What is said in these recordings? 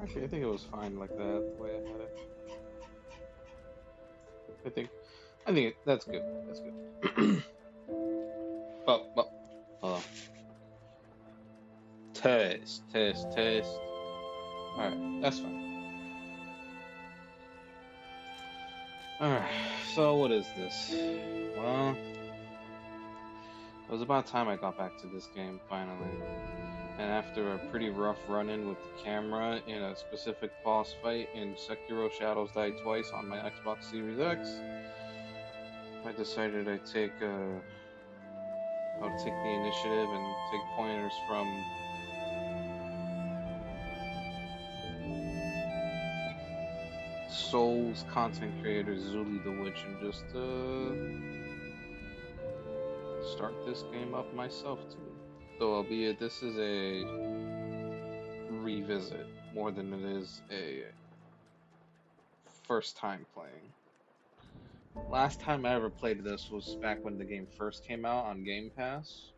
Actually, I think it was fine like that, the way I had it. I think, that's good. That's good. Well, hold on. Test, test, test. All right, that's fine. All right. So what is this? Well, it was about time I got back to this game finally. And after a pretty rough run-in with the camera in a specific boss fight in Sekiro Shadows Die Twice on my Xbox Series X, I decided I would take the initiative and take pointers from Souls content creator Zuli the Witch and just start this game up myself too. Though albeit this is a revisit more than it is a first time playing. Last time I ever played this was back when the game first came out on Game Pass.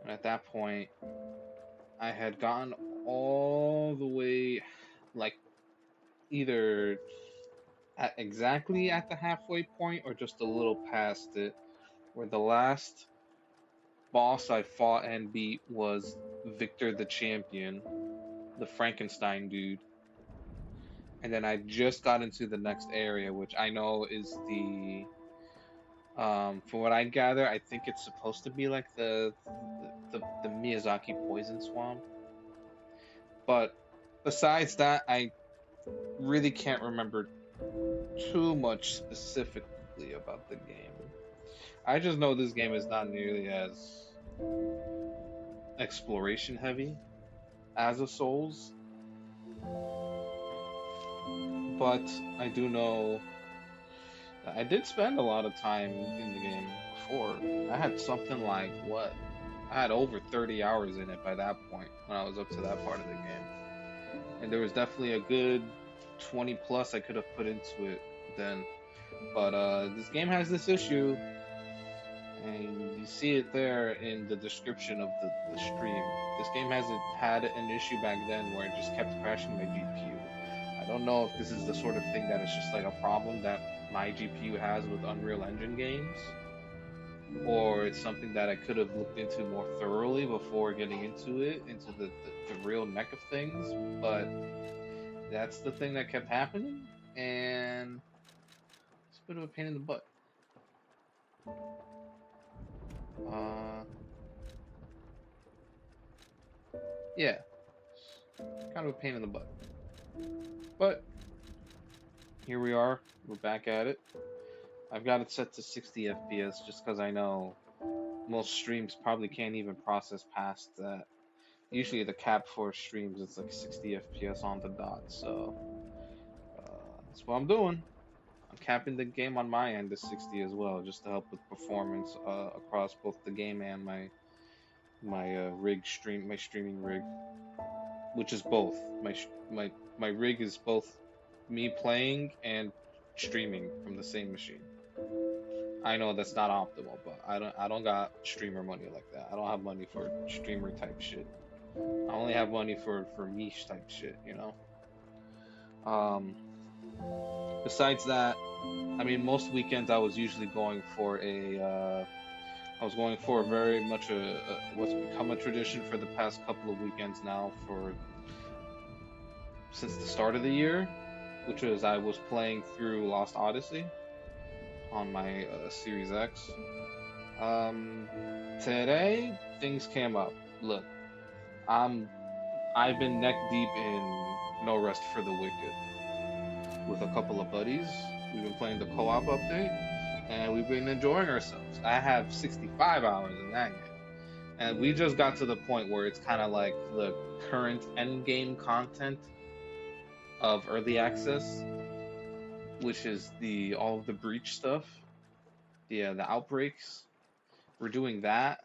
And at that point, I had gotten all the way, like, either exactly at the halfway point or just a little past it, where the last boss I fought and beat was Victor the Champion, the Frankenstein dude. And then I just got into the next area, which I know is from what I gather, I think it's supposed to be like the Miyazaki poison swamp. But besides that, I really can't remember too much specifically about the game. I just know this game is not nearly as exploration heavy as a Souls, but I do know that I did spend a lot of time in the game before. I had something like what? I had over 30 hours in it by that point when I was up to that part of the game. And there was definitely a good 20 plus I could have put into it then. But this game has this issue, and you see it there in the description of the stream. This game hasn't had an issue back then where it just kept crashing my GPU. I don't know if this is the sort of thing that is just like a problem that my GPU has with Unreal Engine games, or it's something that I could have looked into more thoroughly before getting into it, into the real neck of things. But that's the thing that kept happening, and it's a bit of a pain in the butt. Uh, yeah, kind of a pain in the butt. But here we are. We're back at it. I've got it set to 60 FPS just because I know most streams probably can't even process past that. Usually the cap for streams is like 60 FPS on the dot, so that's what I'm doing. I'm capping the game on my end to 60 as well, just to help with performance across both the game and my streaming rig, which is both. My rig is both me playing and streaming from the same machine. I know that's not optimal, but I don't got streamer money like that. I don't have money for streamer type shit. I only have money for niche type shit, you know. Um, Besides that, I mean, most weekends I was usually going for I was going for very much a what's become a tradition for the past couple of weekends now for since the start of the year, which was I was playing through Lost Odyssey on my Series X. Um, Today things came up. Look, I'm I've been neck deep in No Rest for the Wicked with a couple of buddies. We've been playing the co-op update, and we've been enjoying ourselves. I have 65 hours in that game. And we just got to the point where it's kind of like the current end game content of early access, which is the all of the breach stuff, the outbreaks. We're doing that.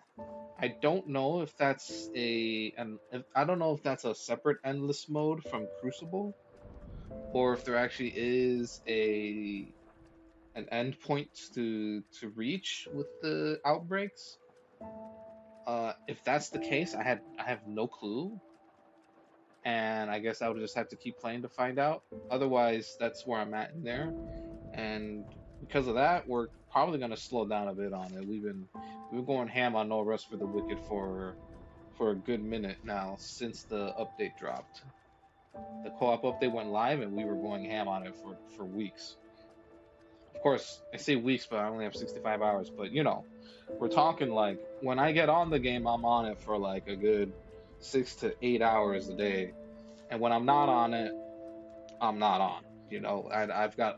I don't know if that's I don't know if that's a separate endless mode from Crucible, or if there actually is a an endpoint to reach with the outbreaks. If that's the case, I have no clue, and I guess I would just have to keep playing to find out. Otherwise, that's where I'm at in there, and because of that, we're probably gonna slow down a bit on it. We've been going ham on No Rest for the Wicked for a good minute now since the update dropped. The co-op update went live, and we were going ham on it for weeks. Of course, I say weeks, but I only have 65 hours. But we're talking like when I get on the game, I'm on it for like a good 6 to 8 hours a day, and when I'm not on it, I'm not on.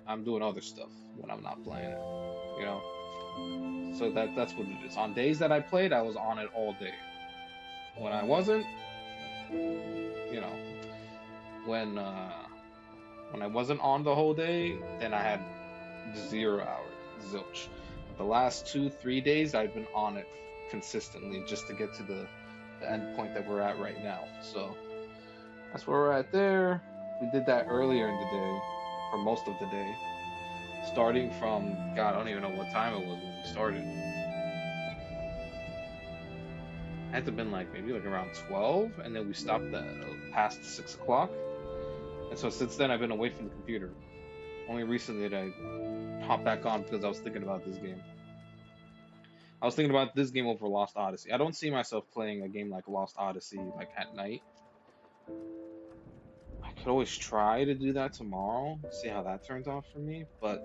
I'm doing other stuff when I'm not playing it. You know, so that's what it is. On days that I played, I was on it all day. When I wasn't, you know, when when I wasn't on the whole day, then I had 0 hours, zilch. The last 2, 3 days, I've been on it consistently just to get to the end point that we're at right now. So that's where we're at there. We did that earlier in the day, for most of the day, starting from God, I don't even know what time it was when we started. It had to have been like maybe like around 12, and then we stopped at past 6 o'clock. And so since then, I've been away from the computer. Only recently did I hop back on because I was thinking about this game. I was thinking about this game over Lost Odyssey. I don't see myself playing a game like Lost Odyssey like at night. I could always try to do that tomorrow, see how that turns out for me. But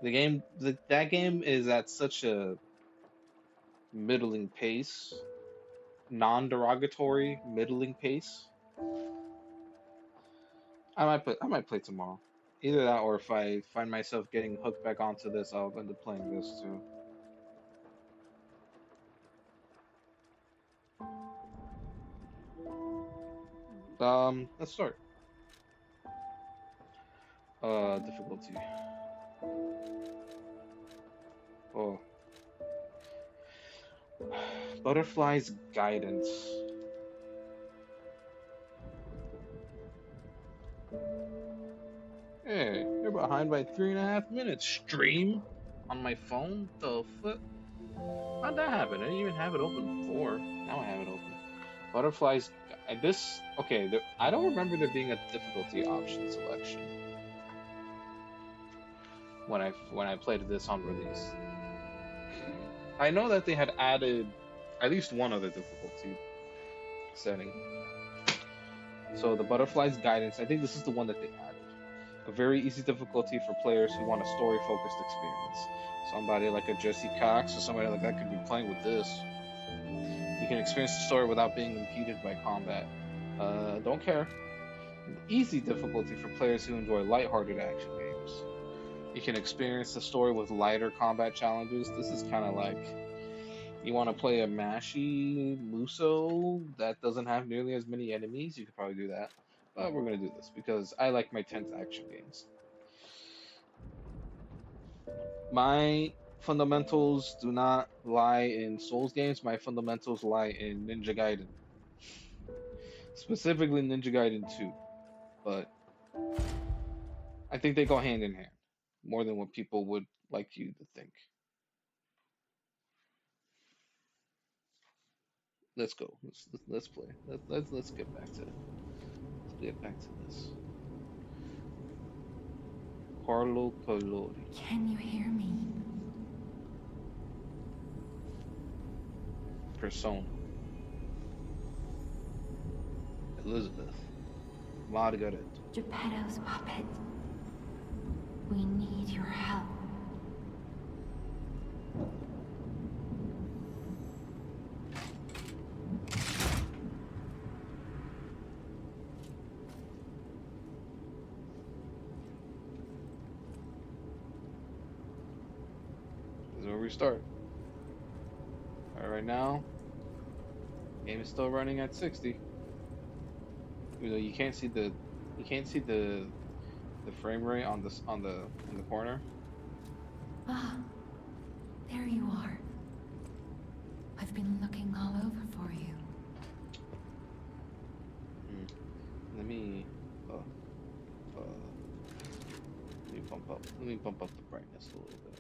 that game is at such a middling pace, non-derogatory middling pace. I might play tomorrow. Either that, or if I find myself getting hooked back onto this, I'll end up playing this too. Let's start. Difficulty. Oh, Butterfly's Guidance. Hey, you're behind by 3.5 minutes. Stream on my phone? The fuck? How'd that happen? I didn't even have it open before. Now I have it open. Butterflies. Okay. I don't remember there being a difficulty option selection when I played this on release. I know that they had added at least one other difficulty setting. So the Butterflies Guidance. I think this is the one that they added. A very easy difficulty for players who want a story-focused experience. Somebody like a Jesse Cox or somebody like that could be playing with this. You can experience the story without being impeded by combat. Don't care. An easy difficulty for players who enjoy lighthearted action games. You can experience the story with lighter combat challenges. This is kind of like you want to play a mashy Muso that doesn't have nearly as many enemies. You could probably do that. But we're going to do this because I like my tense action games. My fundamentals do not lie in Souls games. My fundamentals lie in Ninja Gaiden. Specifically Ninja Gaiden 2. But I think they go hand in hand more than what people would like you to think. Let's go. Let's play. Let's get back to this. Carlo Collodi. Can you hear me? Persona. Elizabeth. Margaret. Geppetto's puppet. We need your help. This is where we start. Alright, right now, game is still running at 60. Even though you can't see the frame rate on in the corner. Ah, there you are. I've been looking all over for you. Let me bump up the brightness a little bit.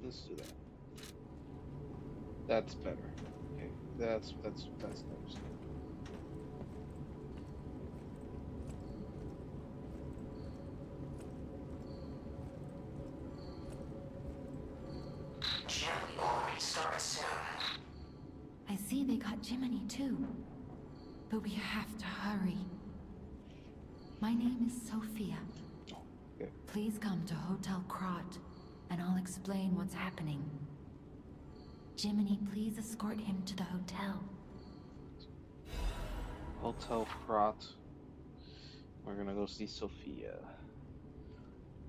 Let's do that. That's better. Okay, that's nice. Jim, we already start soon. I see they got Jiminy too. But we have to hurry. My name is Sophia. Okay. Please come to Hotel Krot, and I'll explain what's happening. Jiminy, please escort him to the hotel. Hotel Frot. We're gonna go see Sophia.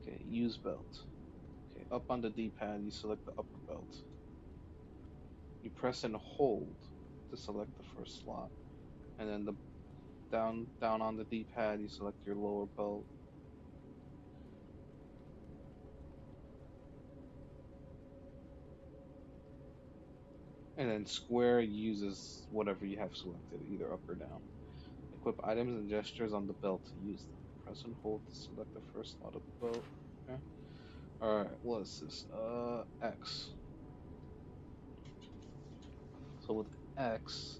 Okay, use belt. Okay, up on the D-pad, you select the upper belt. You press and hold to select the first slot, and then the down on the D-pad, you select your lower belt. And then square uses whatever you have selected, either up or down. Equip items and gestures on the belt to use them. Press and hold to select the first slot of the belt. Okay. Alright, what is this? X. So with X,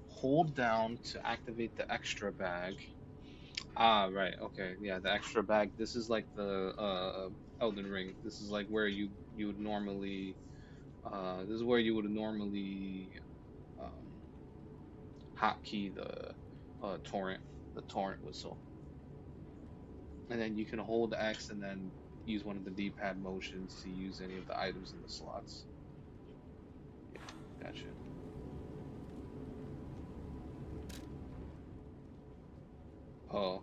hold down to activate the extra bag. Ah, right, okay, yeah, the extra bag. This is like the Elden Ring. This is like where you would normally this is where you would normally um hotkey the torrent whistle. And then you can hold X and then use one of the D-pad motions to use any of the items in the slots. Yeah, gotcha. Oh,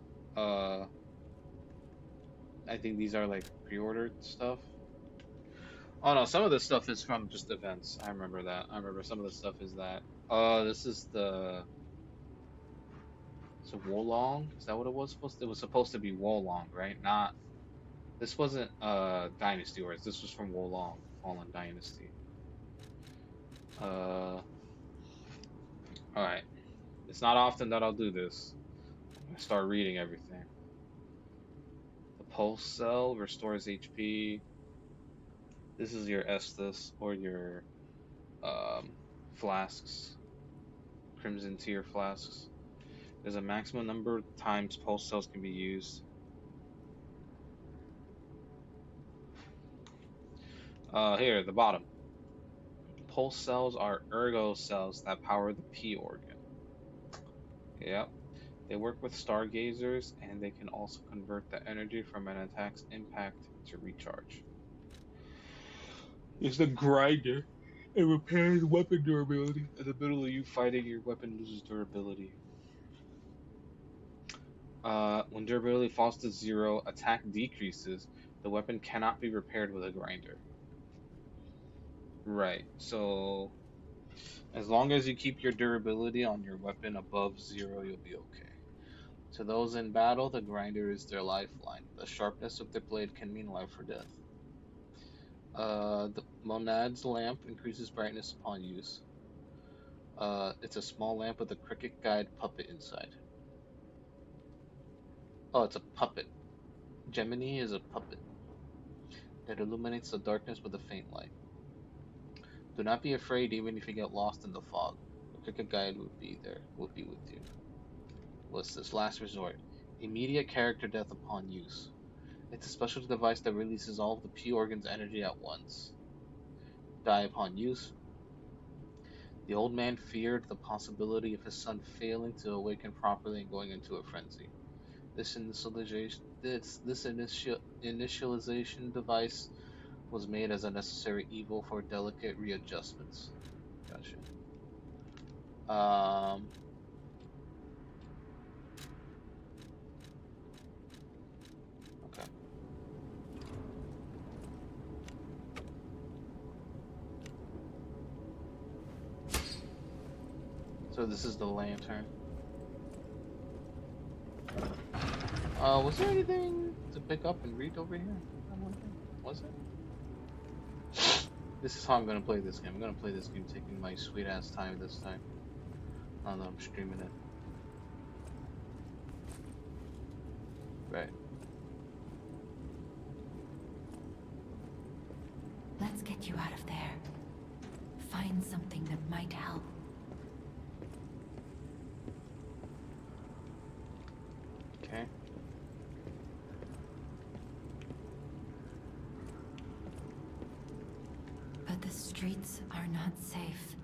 I think these are like pre-ordered stuff. Oh no, some of this stuff is from just events. I remember that. I remember some of the stuff is that. This is the. So Wolong? Is that what it was supposed to? It was supposed to be Wolong, right? Not. This wasn't Dynasty Wars. This was from Wolong, Fallen Dynasty. All right. It's not often that I'll do this. I'm gonna start reading everything. The pulse cell restores HP. This is your Estus or your flasks, Crimson Tier flasks. There's a maximum number of times pulse cells can be used. Here at the bottom. Pulse cells are ergo cells that power the P organ. Yep. They work with stargazers and they can also convert the energy from an attack's impact to recharge. It's the grinder. It repairs weapon durability. In the middle of you fighting, your weapon loses durability. When durability falls to 0, attack decreases. The weapon cannot be repaired with a grinder. Right. So as long as you keep your durability on your weapon above 0, you'll be okay. To those in battle, the grinder is their lifeline. The sharpness of their blade can mean life or death. The Monad's lamp increases brightness upon use. It's a small lamp with a cricket guide puppet inside. Oh, it's a puppet. Gemini is a puppet that illuminates the darkness with a faint light. Do not be afraid even if you get lost in the fog. The cricket guide will be with you. What's this? Last resort. Immediate character death upon use. It's a special device that releases all of the P organ's energy at once. Die upon use. The old man feared the possibility of his son failing to awaken properly and going into a frenzy. This initialization device was made as a necessary evil for delicate readjustments. Gotcha. Okay. So this is the lantern. Was there anything to pick up and read over here? Was it? This is how I'm gonna play this game. I'm gonna play this game taking my sweet ass time this time. Now that I'm streaming it. Right. Let's get you out of there. Find something that might help. Okay. But the streets are not safe.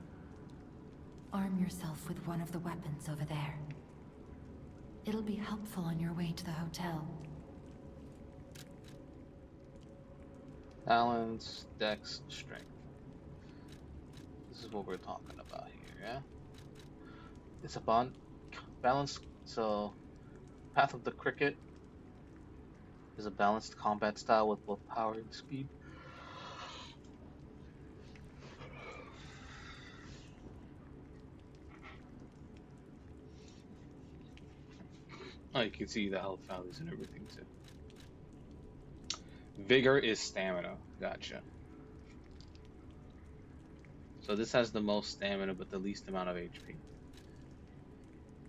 Arm yourself with one of the weapons over there. It'll be helpful on your way to the hotel. Balance, dex, strength. This is what we're talking about here, yeah? It's a balance, so Path of the Cricket is a balanced combat style with both power and speed. Oh, you can see the health values and everything too. Vigor is stamina. Gotcha. So this has the most stamina but the least amount of HP.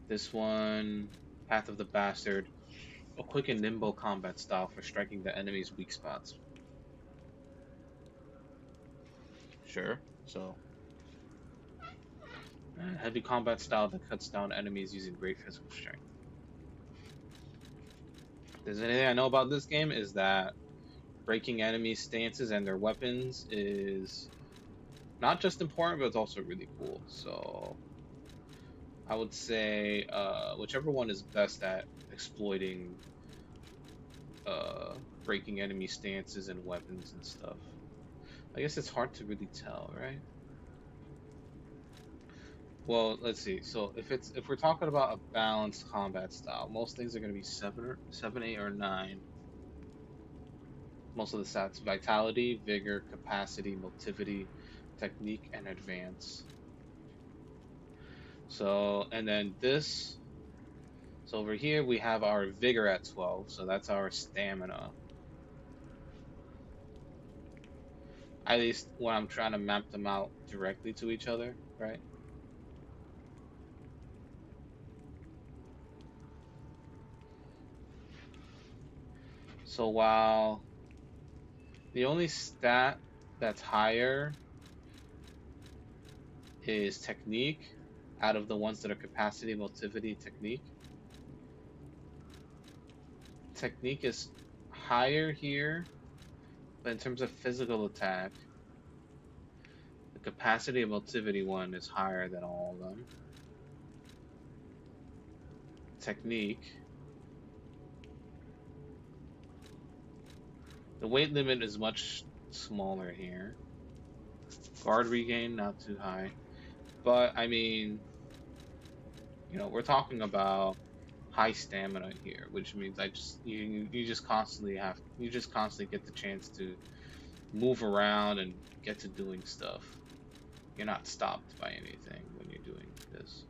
This one, Path of the Bastard, a quick and nimble combat style for striking the enemy's weak spots. Sure. So, heavy combat style that cuts down enemies using great physical strength. If there's anything I know about this game is that breaking enemies' stances and their weapons is not just important, but it's also really cool. So I would say whichever one is best at exploiting breaking enemy stances and weapons and stuff. I guess it's hard to really tell, right? Well, let's see. So if we're talking about a balanced combat style, most things are going to be 7, 8, or 9. Most of the stats: vitality, vigor, capacity, motivity, technique, and advance. So, and then this. So over here we have our vigor at 12, so that's our stamina. At least when I'm trying to map them out directly to each other, right? So while the only stat that's higher is technique, out of the ones that are capacity, motivity, technique. Technique is higher here, but in terms of physical attack, the capacity and motivity one is higher than all of them. Technique. The weight limit is much smaller here. Guard regain, not too high. But, I mean, you know, we're talking about high stamina here, which means you just constantly get the chance to move around and get to doing stuff. You're not stopped by anything when you're doing this.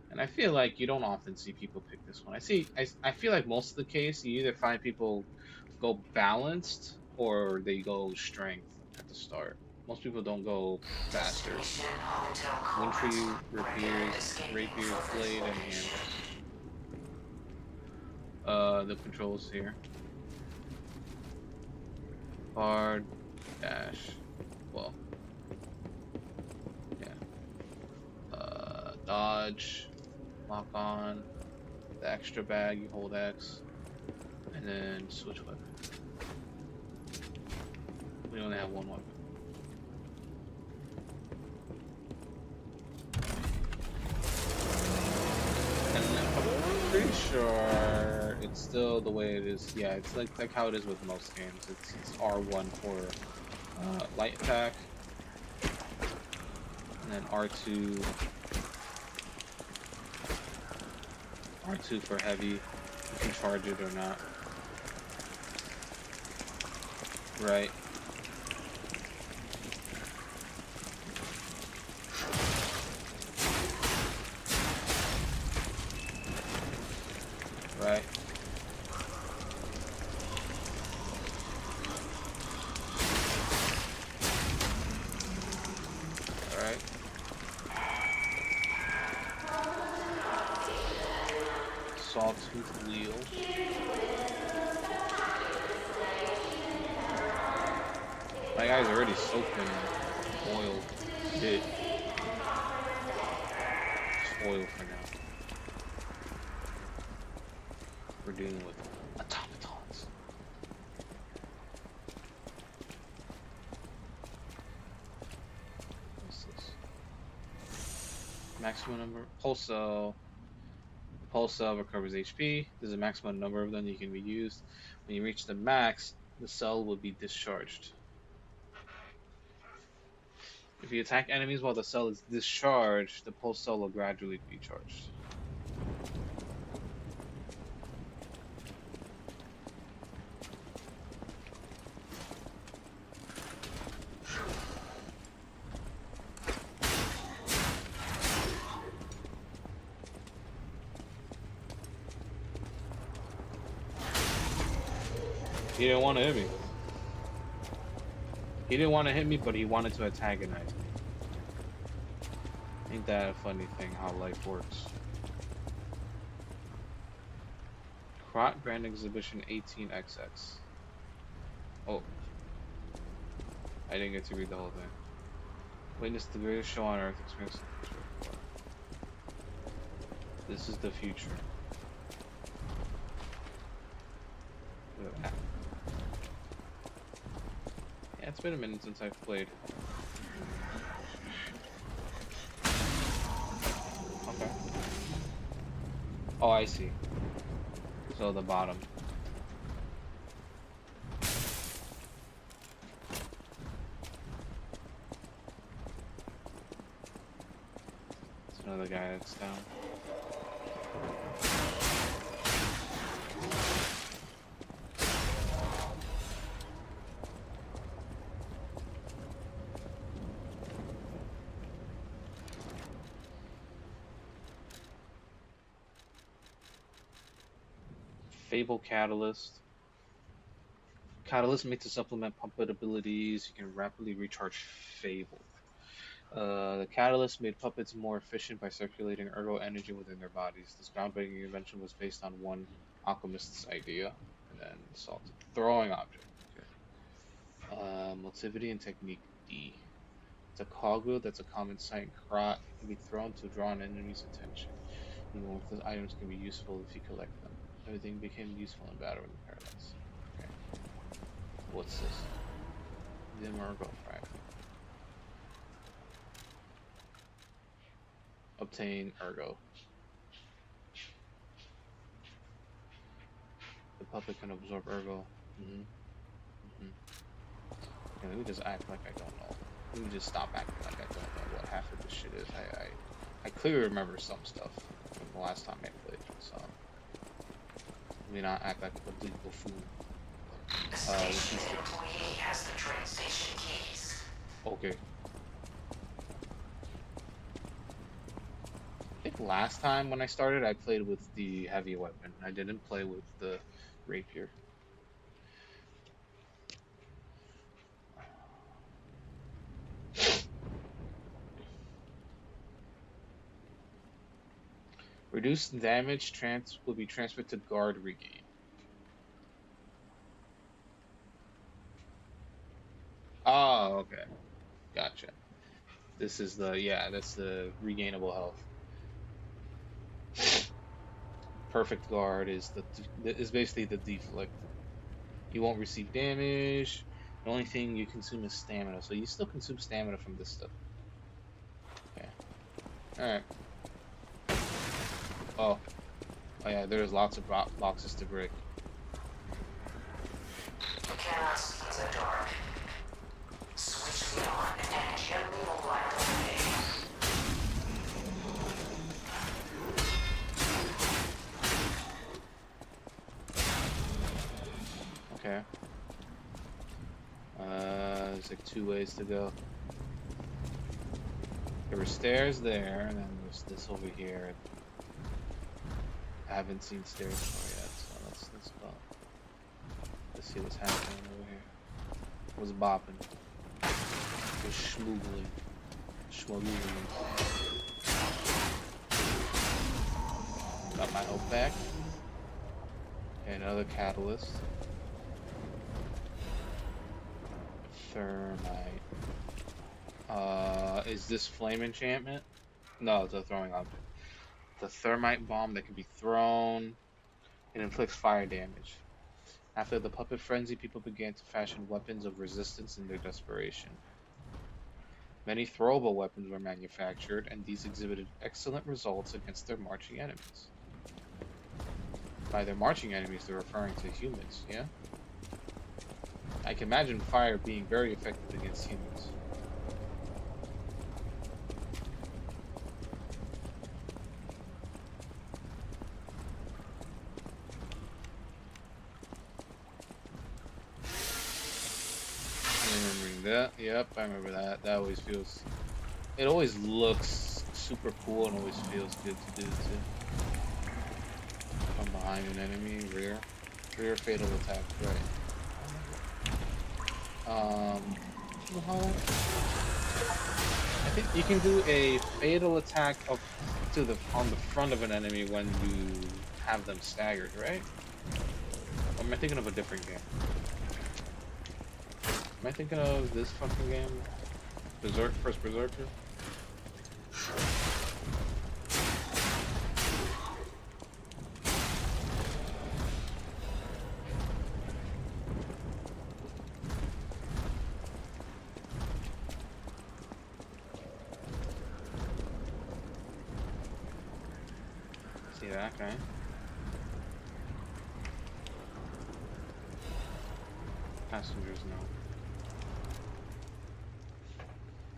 And I feel like you don't often see people pick this one. I feel like most of the case you either find people go balanced or they go strength at the start. Most people don't go faster. Wintry, rapiers, blade, and hand. The controls here. Bard, dash, well, yeah. Dodge, lock on, the extra bag, you hold X, and then switch weapon. We only have one weapon. I'm pretty sure it's still the way it is. Yeah, it's like how it is with most games. It's R1 for light attack, and then R2 for heavy. You can charge it or not. Right. Right. Alright. Sawtooth wheel. My guy's already soaked in oil. Shit. Just oil for now. We're dealing with automatons. What's this? Maximum number. Pulse cell. Pulse cell recovers HP. There's a maximum number of them that can be used. When you reach the max, the cell will be discharged. If you attack enemies while the cell is discharged, the pulse cell will gradually be charged. He didn't want to hit me. He didn't want to hit me, but he wanted to antagonize me. Ain't that a funny thing, how life works? Krot Grand Exhibition 18XX. Oh. I didn't get to read the whole thing. Witness the greatest show on Earth. Experience. This is the future. Yeah, it's been a minute since I've played. Okay. Oh, I see. So the bottom. It's another guy that's down. Fable Catalyst. Catalyst made to supplement puppet abilities. You can rapidly recharge Fable. The Catalyst made puppets more efficient by circulating ergo energy within their bodies. This groundbreaking invention was based on one alchemist's idea. And then salt. Throwing object. Okay. Motivity and technique D. It's a cogwheel that's a common sight in Krot. It can be thrown to draw an enemy's attention. Even with the items can be useful if you collect them. Everything became useful in battle in paradise. Okay. What's this? The Emergo fragment. Obtain Ergo. The puppet can absorb Ergo. Okay, let me just act like I don't know. Let me just stop acting like I don't know what half of this shit is. I clearly remember some stuff from the last time I played, so let me not act like a complete buffoon. The station employee has the train station keys. Okay. I think last time when I started, I played with the heavy weapon. I didn't play with the rapier. Reduced damage will be transferred to guard regain. Oh, okay. Gotcha. This is the, yeah, that's the regainable health. Perfect guard is basically the deflect. You won't receive damage. The only thing you consume is stamina, so you still consume stamina from this stuff. Okay. Alright. Oh. Oh yeah, there's lots of boxes to break. You cannot see in the dark. Switch me on and gently light the way. Okay. There's like 2 ways to go. There were stairs there, and then there's this over here. I haven't seen stairs before yet, so let's go. Let's see what's happening over here. What's bopping? What's schmoogling? Schmoogling. Got my health back. Okay, another catalyst. Thermite. Is this flame enchantment? No, it's a throwing object. The thermite bomb that can be thrown. It inflicts fire damage. After the puppet frenzy, people began to fashion weapons of resistance in their desperation. Many throwable weapons were manufactured, and these exhibited excellent results against their marching enemies. By their marching enemies, they're referring to humans, yeah? I can imagine fire being very effective against humans. Remembering that, yep, I remember that. That always feels, it always looks super cool and always feels good to do too. From behind an enemy, rear fatal attack, right. I think you can do a fatal attack up to on the front of an enemy when you have them staggered, right? Or am I thinking of a different game? Am I thinking of this fucking game? First Berserker? See that guy? Passengers no.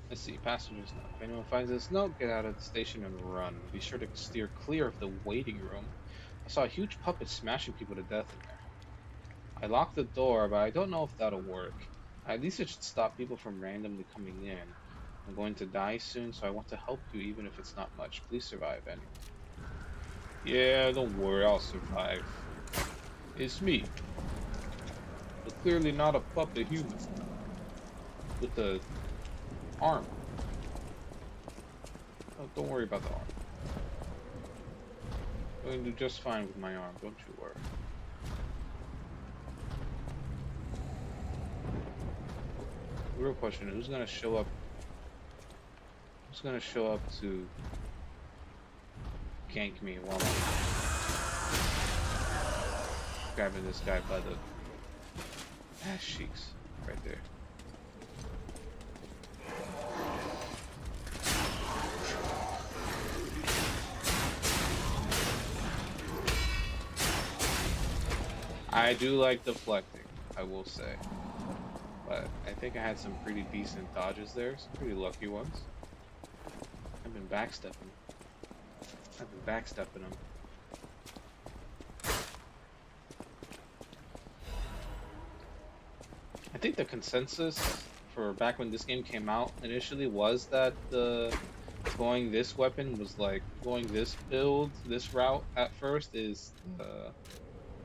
Let's see, passengers note. If anyone finds this note, get out of the station and run. Be sure to steer clear of the waiting room. I saw a huge puppet smashing people to death in there. I locked the door, but I don't know if that'll work. At least it should stop people from randomly coming in. I'm going to die soon, so I want to help you even if it's not much. Please survive anyway. Yeah, don't worry, I'll survive. It's me. But clearly not a puppet human. With the arm. Oh, don't worry about the arm. I'm going to do just fine with my arm, don't you worry. The real question is, who's gonna show up? Who's gonna show up to gank me while I'm grabbing this guy by the ass cheeks right there? I do like deflecting, I will say. But I think I had some pretty decent dodges there, some pretty lucky ones. I've been backstepping them. I think the consensus for back when this game came out initially was that going this weapon was like going this build, this route at first is the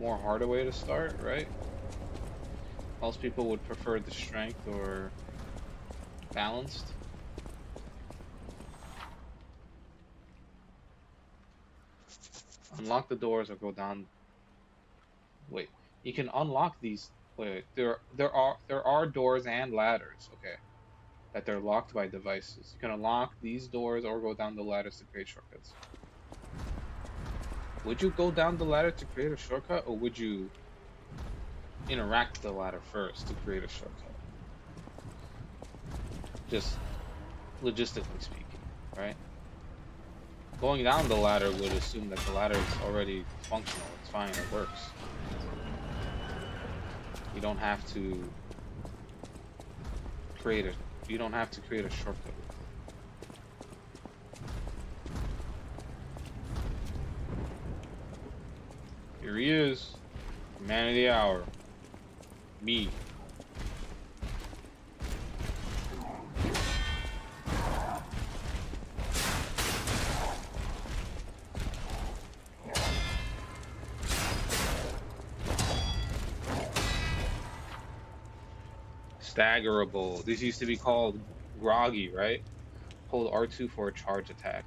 more harder way to start, right? Most people would prefer the strength or balanced. Unlock the doors or go down. Wait, you can unlock these. Wait, there are doors and ladders. Okay, that they're locked by devices. You can unlock these doors or go down the ladders to create shortcuts. Would you go down the ladder to create a shortcut, or would you interact with the ladder first to create a shortcut? Just logistically speaking, right? Going down the ladder would assume that the ladder is already functional. It's fine. It works. You don't have to create a. You don't have to create a shortcut. Here he is, man of the hour. Me. Staggerable. This used to be called groggy, right? Hold R2 for a charge attack.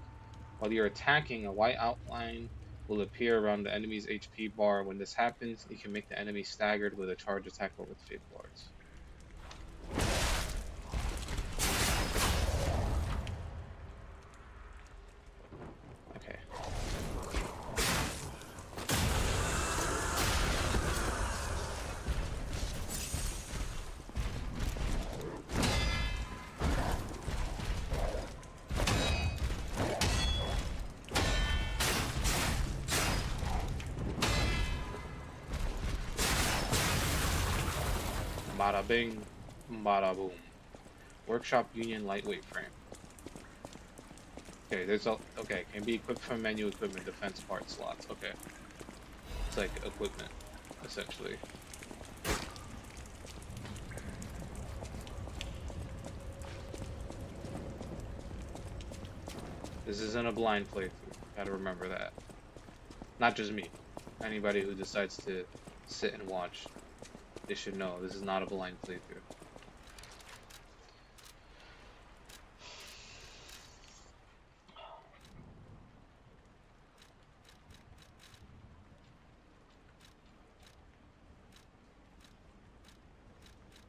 While you're attacking, a white outline will appear around the enemy's HP bar. When this happens, you can make the enemy staggered with a charge attack or with fatal arts. Bada bing, bada boom. Workshop Union lightweight frame. Okay, okay, can be equipped from menu equipment defense part slots. Okay. It's like equipment, essentially. This isn't a blind playthrough. Gotta remember that. Not just me. Anybody who decides to sit and watch, they should know this is not a blind playthrough.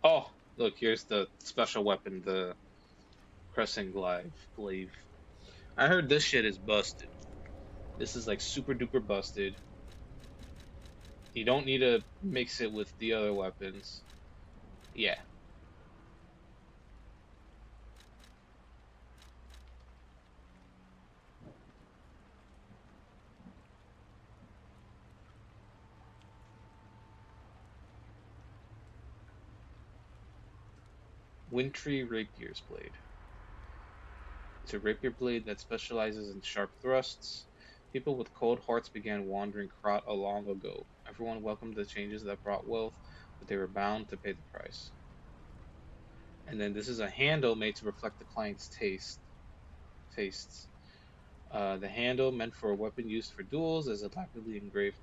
Oh, look, here's the special weapon, the crescent glaive. I heard this shit is busted. This is like super duper busted. You don't need to mix it with the other weapons. Yeah. Wintry Rapier's blade. It's a rapier blade that specializes in sharp thrusts. People with cold hearts began wandering Krat a long ago. Everyone welcomed the changes that brought wealth, but they were bound to pay the price. And then this is a handle made to reflect the client's tastes. The handle, meant for a weapon used for duels, is elaborately engraved.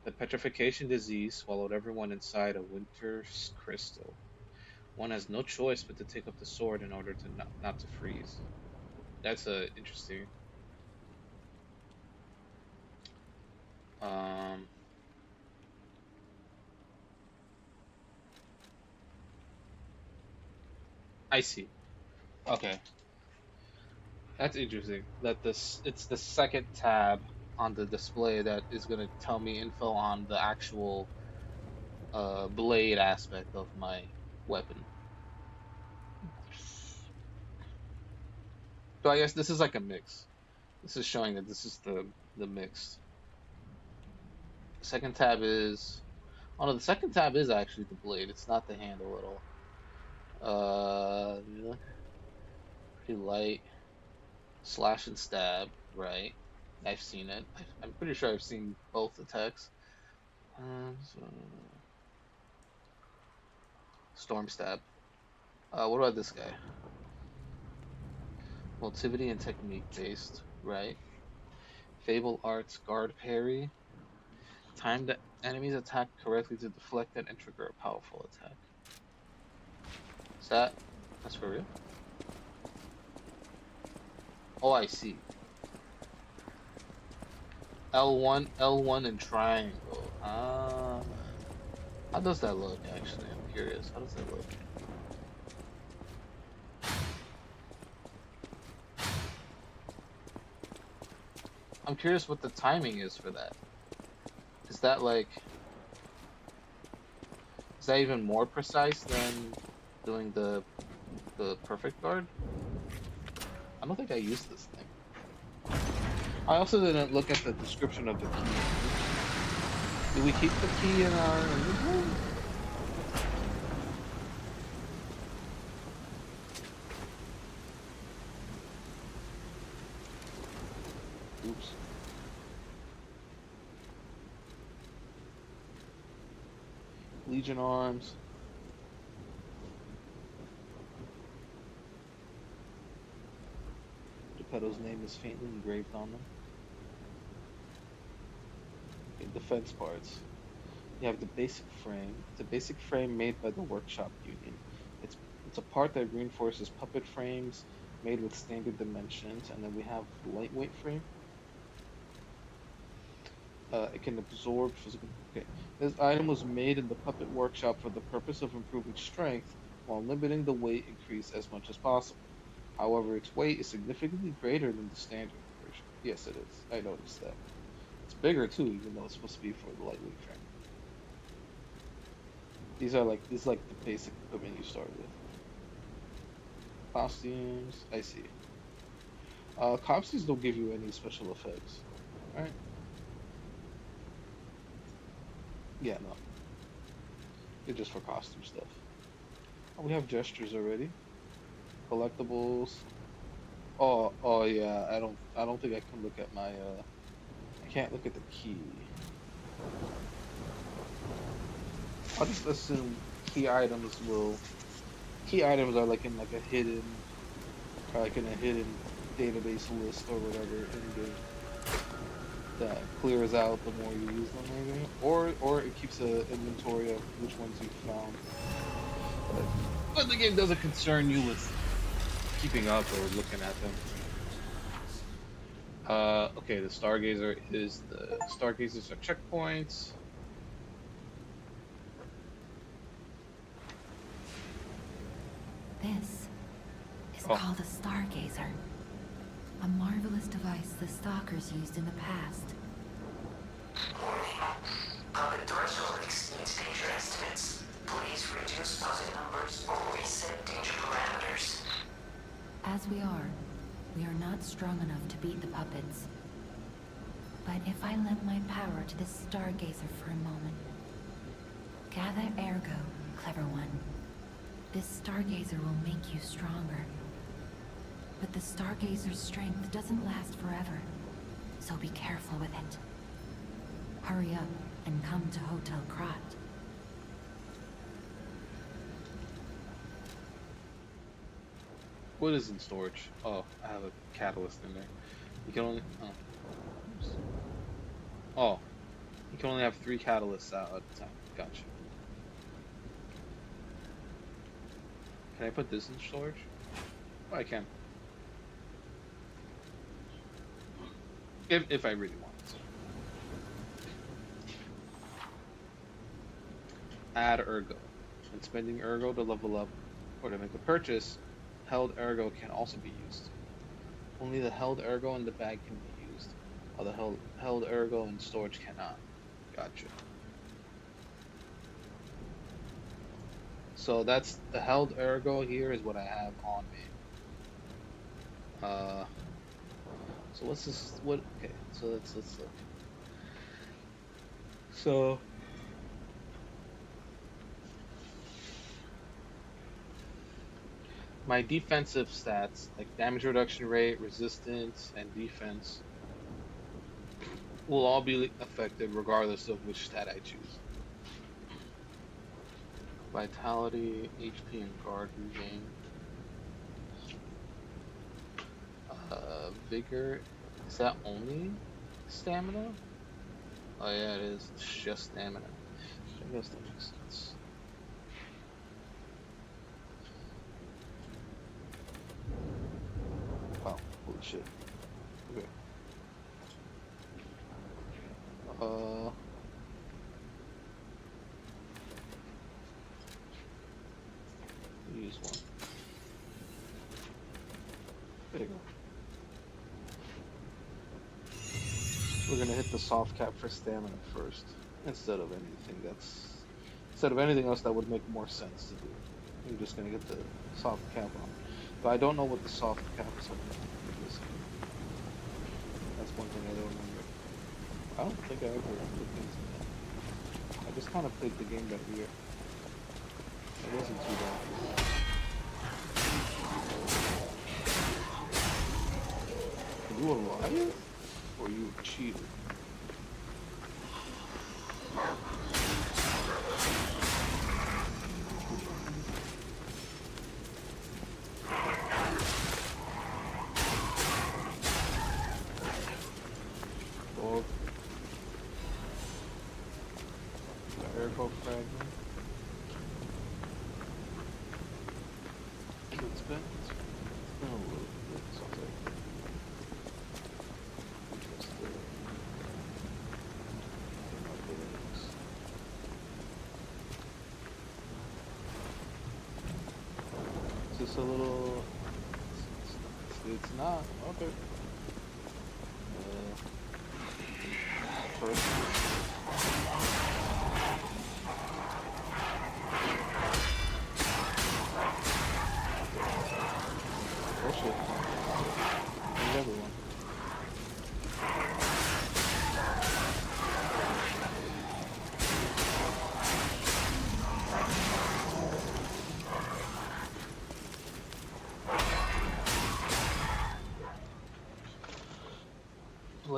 The petrification disease swallowed everyone inside a winter's crystal. One has no choice but to take up the sword in order to not to freeze. That's interesting. Um, I see. Okay, that's interesting. That it's the second tab on the display that is gonna tell me info on the actual blade aspect of my weapon. So I guess this is like a mix. This is showing that this is the mix. Second tab is oh no, the second tab is actually the blade. It's not the handle at all. Pretty light. Slash and stab, right? I've seen it. I'm pretty sure I've seen both attacks. So, storm stab. What about this guy? Motivity and technique based, right? Fable arts guard parry. Time the enemy's attack correctly to deflect and trigger a powerful attack. Is that's for real? Oh, I see. L1 and triangle. How does that look actually? I'm curious. How does that look? I'm curious what the timing is for that. Is that like is that even more precise than doing the perfect guard? I don't think I used this thing. I also didn't look at the description of the key. Do we keep the key in our inventory? Oops. Legion arms. Geppetto's name is faintly engraved on them. Okay, defense parts. You have the basic frame. It's a basic frame made by the Workshop Union. It's it's a part that reinforces puppet frames made with standard dimensions, and then we have the lightweight frame. It can absorb physical. Okay, this item was made in the puppet workshop for the purpose of improving strength while limiting the weight increase as much as possible. However, its weight is significantly greater than the standard version. Yes, it is. I noticed that. It's bigger too, even though it's supposed to be for the lightweight frame. These are like the basic equipment you start with. Costumes, I see. Costumes don't give you any special effects. Alright. Yeah, no. They're just for costume stuff. Oh, we have gestures already. Collectibles. Oh yeah. I don't think I can look at my. I can't look at the key. I'll just assume key items will. Key items are like in like a hidden, or like in a hidden database list or whatever in game that clears out the more you use them, maybe, or it keeps a inventory of which ones you found. But the game doesn't concern you with keeping up or looking at them. Okay, the Stargazer is the Stargazers are checkpoints. This is Oh. called a stargazer. A marvelous device the stalkers used in the past. Warning. Puppet threshold exceeds danger estimates. Please reduce puppet numbers or reset danger parameters. As we are not strong enough to beat the puppets. But if I lend my power to this stargazer for a moment. Gather ergo, clever one. This stargazer will make you stronger. But the stargazer's strength doesn't last forever, so be careful with it. Hurry up and come to Hotel Krat. What is in storage? Oh, I have a catalyst in there. You can only. Oh. Oops. Oh. You can only have 3 catalysts out at a time. Gotcha. Can I put this in storage? Oh, I can. If I really want to. Add ergo. When spending ergo to level up or to make a purchase, held ergo can also be used. Only the held ergo in the bag can be used, while the held ergo in storage cannot. Gotcha. So that's the held ergo here is what I have on me. So what's this? What? Okay, so let's look. So my defensive stats, like damage reduction rate, resistance, and defense, will all be affected regardless of which stat I choose. Vitality, HP, and guard regain. Vigor, is that only stamina? Oh yeah, it is. It's just stamina. I guess that makes sense. Wow, holy shit. Okay. Use one. There you go. We're gonna hit the soft cap for stamina first, instead of anything else that would make more sense to do. We're just gonna get the soft cap on. But I don't know what the soft cap is on this game. That's one thing I don't remember. I don't think I ever looked into that. I just kind of played the game that year. It wasn't too bad. Are you a liar? Or are you a cheater? Dog. Ergo fragment. It's been a little bit, so I'll take it. Just a little. It's not okay. First. Oh shit! There's everyone.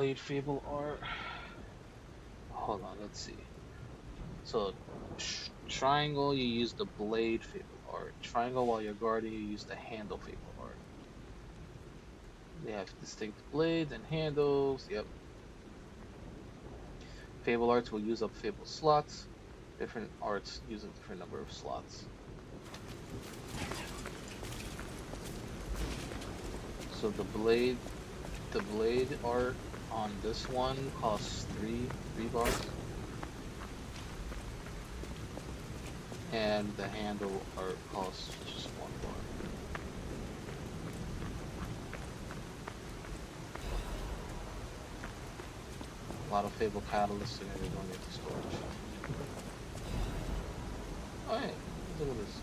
Blade Fable art. Hold on, let's see. So, triangle, you use the Blade Fable art. Triangle while you're guarding, you use the Handle Fable art. They have distinct blades and handles. Yep. Fable arts will use up Fable slots. Different arts use a different number of slots. So the blade art on this one costs three bars, and the handle art costs just 1 bar. A lot of Fable catalysts and they're going into storage. Oh hey, look at this.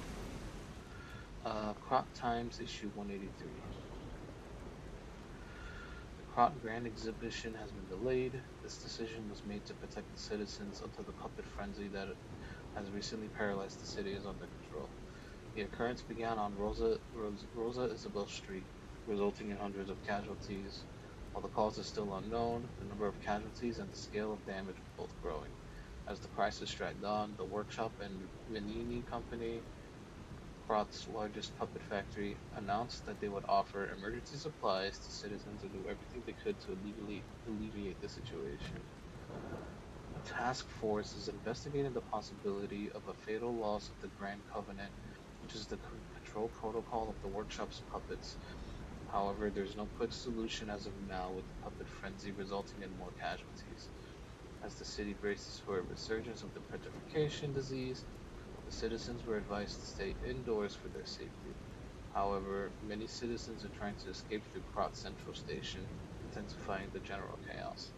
Crop Times issue 183. The Crop Grand Exhibition has been delayed. This decision was made to protect the citizens until the puppet frenzy that has recently paralyzed the city is under control. The occurrence began on Rosa Isabel Street, resulting in hundreds of casualties. While the cause is still unknown, the number of casualties and the scale of damage are both growing. As the crisis dragged on, the workshop and Venini Company, Krot's largest puppet factory, announced that they would offer emergency supplies to citizens and do everything they could to alleviate the situation. A task force is investigating the possibility of a fatal loss of the Grand Covenant, which is the control protocol of the workshop's puppets. However, there's no quick solution as of now, with the puppet frenzy resulting in more casualties. As the city braces for a resurgence of the petrification disease, the citizens were advised to stay indoors for their safety. However, many citizens are trying to escape through Krot Central Station, intensifying the general chaos.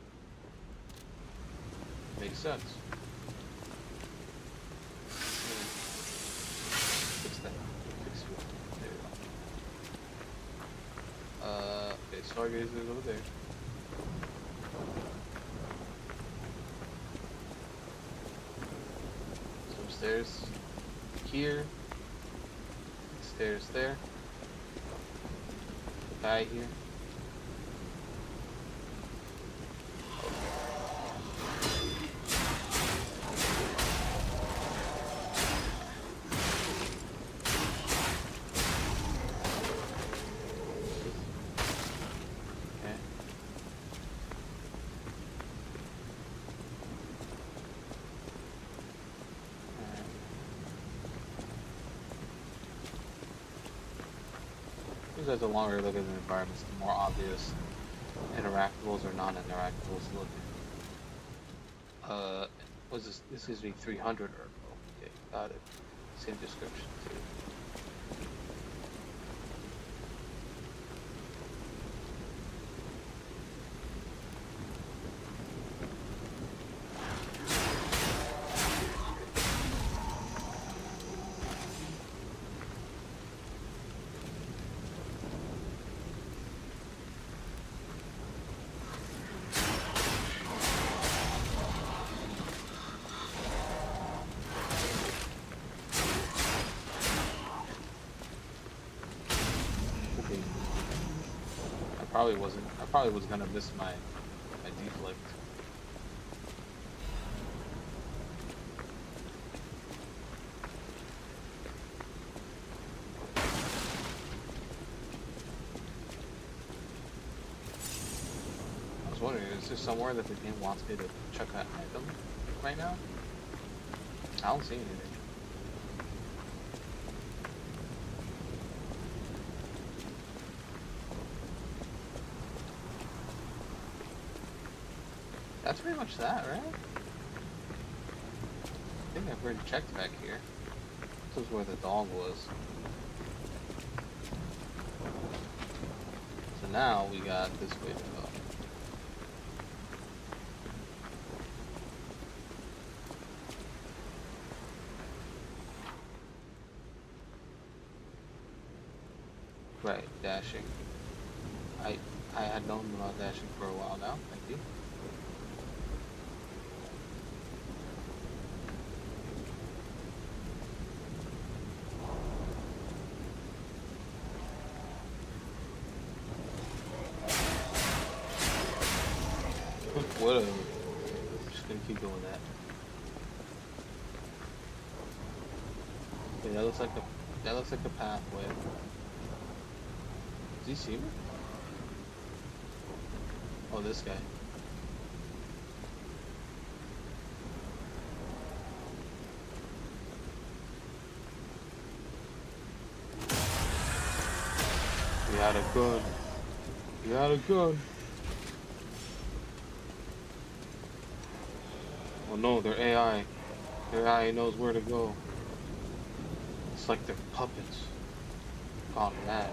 Makes sense. Fix that. Fix it. There we go. Okay, Stargazer is over there. Some stairs here. Stairs there. The guy here. As the longer you look at the environments, the more obvious interactables or non-interactables look. Was this? This gives me 300 Urkel. Okay, got it. Same description too. I probably was gonna miss my deflect. I was wondering, is there somewhere that the game wants me to check that item right now? I don't see anything. That's pretty much that, right? I think I've already checked back here. This is where the dog was. So now we got this way to go. Right, dashing. I had known about dashing for a while now, thank you. Whatever. Just gonna keep doing that. Okay, that looks like the pathway. Does he see me? Oh, this guy. We had a gun. We had a gun. Oh no, they're AI. Their AI knows where to go. It's like they're puppets. Gone mad.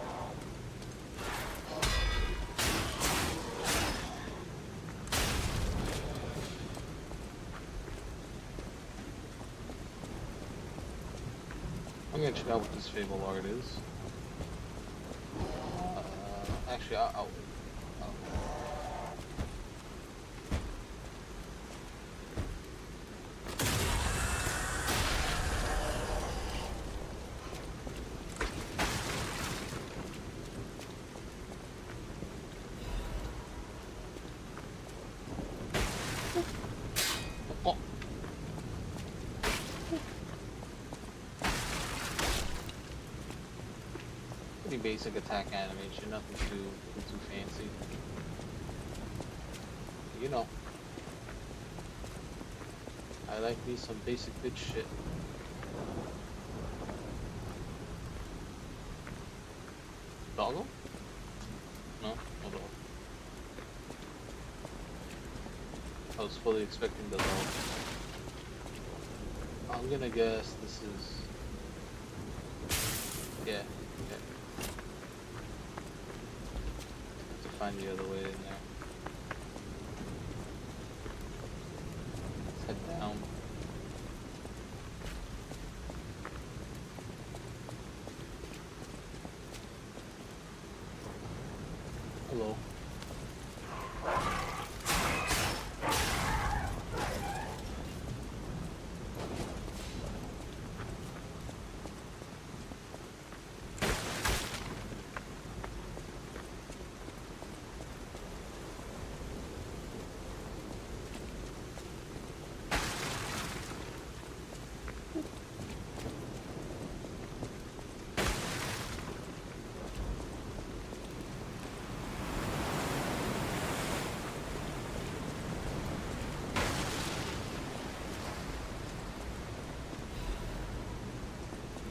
I'm gonna check out what this Fable art is. Actually, I'll wait. Oh. Pretty basic attack animation, nothing too fancy. You know, I like me some basic bitch shit. Doggo? No, no dog. I was fully expecting the dog. I'm gonna guess this is. Yeah, okay. Have to find the other way in there. Let's head down. Hello.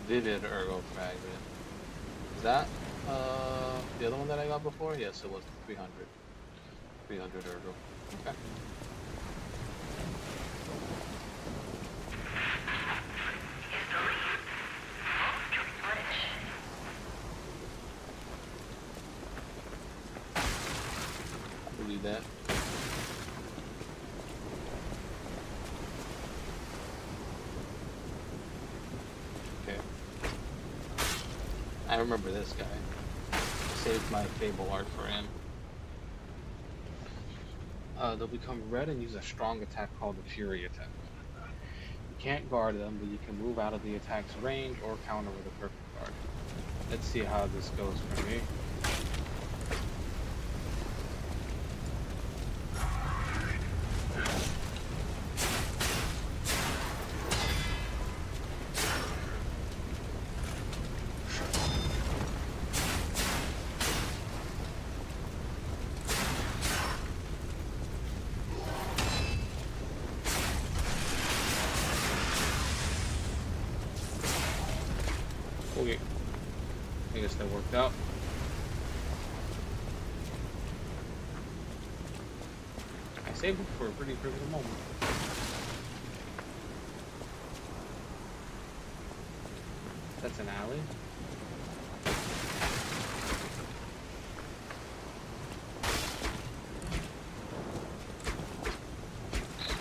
Vivid Ergo Fragment. Is that the other one that I got before? Yes, it was 300. 300 Ergo. Okay. I believe that. Okay. I remember this guy. Saved my Fable art for him. They'll become red and use a strong attack called the Fury attack. You can't guard them, but you can move out of the attack's range or counter with a perfect guard. Let's see how this goes for me. Okay. I guess that worked out. I saved it for a pretty pivotal moment. That's an alley.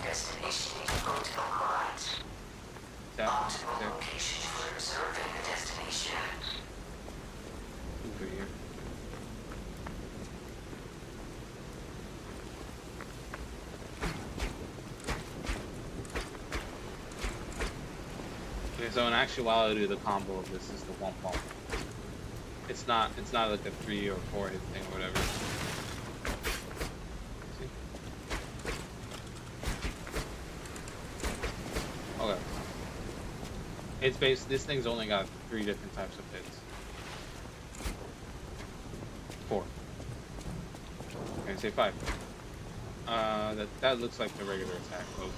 Destination hotel cards. Optimal location for reserving a destination. Over here. Okay, so in actuality, the combo of this is the one ball. It's not like a 3 or 4 hit thing or whatever. See? It's based. This thing's only got 3 different types of hits. 4. Okay, say 5. That looks like the regular attack move.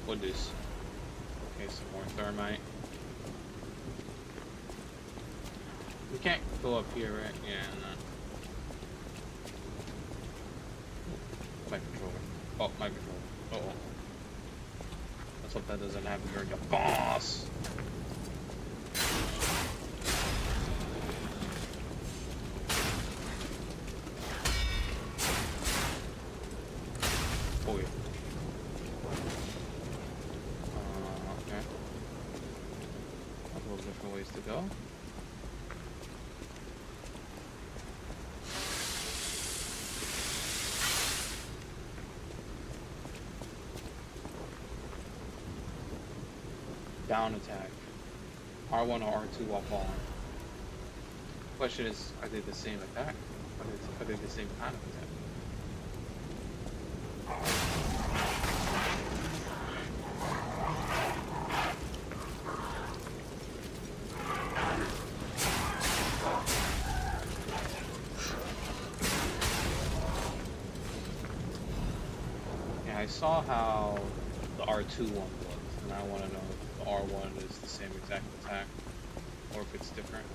What is? Okay, some more thermite. We can't go up here, right? Yeah, no. My controller. Oh, my controller. Uh-oh. Let's hope that doesn't happen during the boss. Oh, yeah. Okay. A couple of different ways to go. Down attack. R1 or R2 while falling. Question is, are they the same attack? Are they the same kind of attack? Yeah, I saw how the R2 one looked, and I want to know if the R1 is the same exact attack, or if it's different.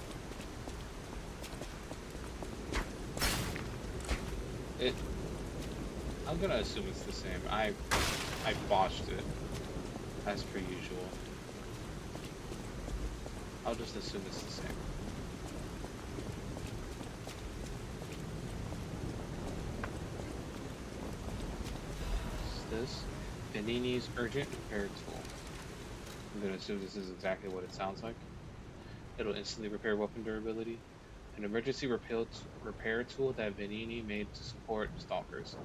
I'm gonna assume it's the same. I botched it, as per usual. I'll just assume it's the same. What's this? Panini's Urgent Repair Tool. I'm gonna assume this is exactly what it sounds like. It'll instantly repair weapon durability. An emergency repair tool that Vanini made to support stalkers.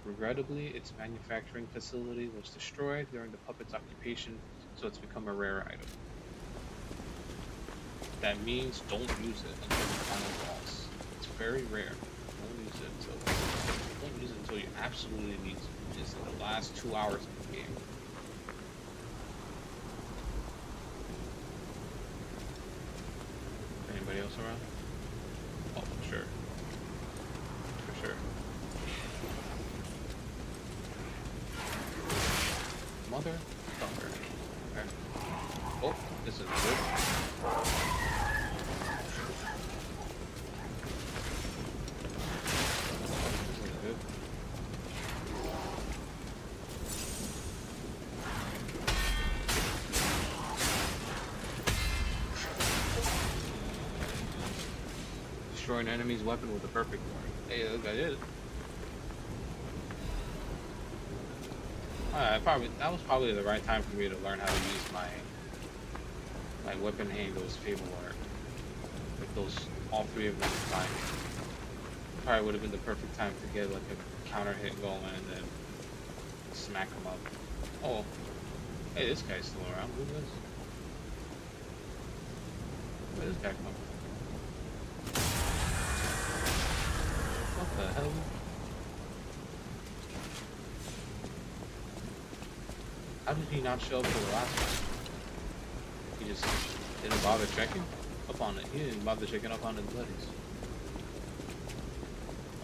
Regrettably, its manufacturing facility was destroyed during the puppet's occupation, so it's become a rare item. That means don't use it until the final boss. It's very rare. Don't use it until you absolutely need to. Just in the last 2 hours of the game. Anybody else around? Oh, sure. For sure. Mother fucker. Okay. Oh, this is good. This is good. Destroy an enemy's weapon with a perfect one. Hey, look, I did it. That was probably the right time for me to learn how to use my weapon handles Fable Art. Like those, all 3 of them combined. Probably would have been the perfect time to get like a counter hit going and then smack him up. Oh, hey, this guy's still around. Who is this? Where did this guy come from? What the hell? How did he not show up for the last one? He just didn't bother checking up on it. He didn't bother checking up on his buddies.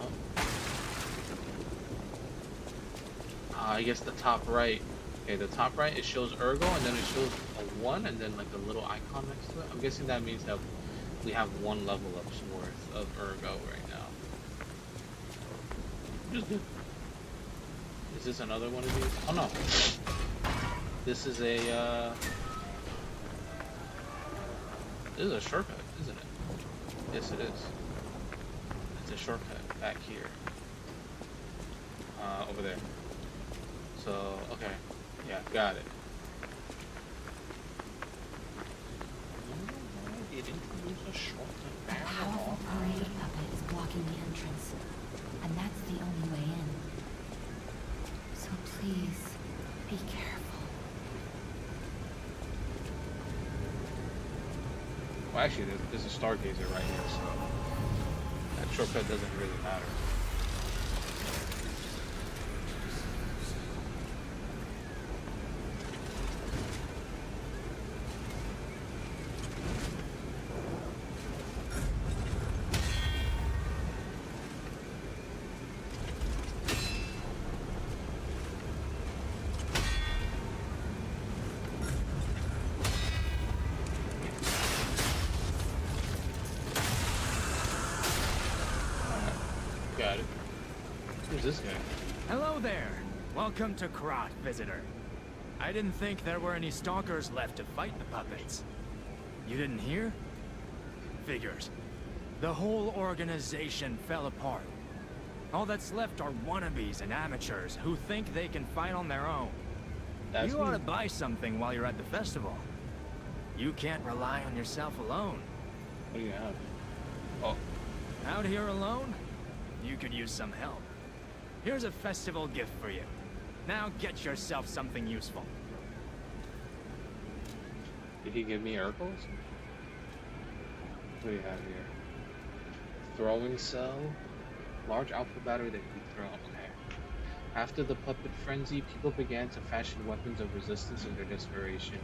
Oh. I guess the top right. Okay, the top right, it shows Ergo, and then it shows a 1, and then like a little icon next to it. I'm guessing that means that we have 1 level up's worth of Ergo right now. Just good. Is this another one of these? Oh no. This is a shortcut, isn't it? Yes, it is. It's a shortcut back here. Over there. So, okay. Yeah, got it. It introduced a shortcut A back. powerful parade puppet is blocking the entrance, and that's the only way in. So please, be careful. Well, actually, there's a stargazer right here, so that shortcut doesn't really matter. Got it. Who's this guy? Hello there. Welcome to Krat, visitor. I didn't think there were any stalkers left to fight the puppets. You didn't hear? Figures. The whole organization fell apart. All that's left are wannabes and amateurs who think they can fight on their own. That's You ought to me. buy something while you're at the festival. You can't rely on yourself alone. What do you have? Oh, Out here alone? You could use some help. Here's a festival gift for you. Now get yourself something useful. did he give me Urkels? What do you have here? Throwing cell. Large alpha battery that can be thrown. Okay. After the puppet frenzy, people began to fashion weapons of resistance in their desperation.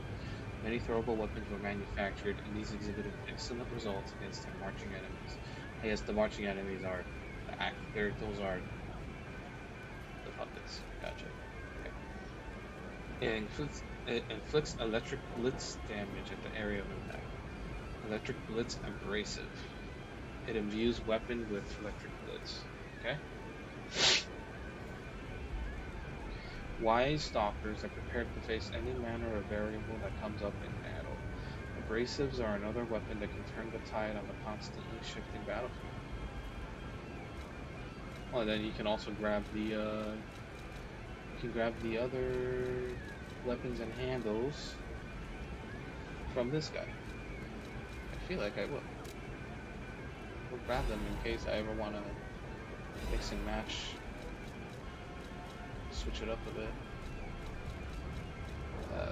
Many throwable weapons were manufactured, and these exhibited excellent results against their marching enemies. I guess the marching enemies are those are the puppets. Gotcha. Okay. It inflicts electric blitz damage at the area of impact. Electric blitz abrasive. It imbues weapon with electric blitz. Okay. Wise stalkers are prepared to face any manner of variable that comes up in battle. Abrasives are another weapon that can turn the tide on the constantly shifting battlefield. Well, then you can also grab the other weapons and handles from this guy. I feel like I will. We'll grab them in case I ever want to mix and match, switch it up a bit.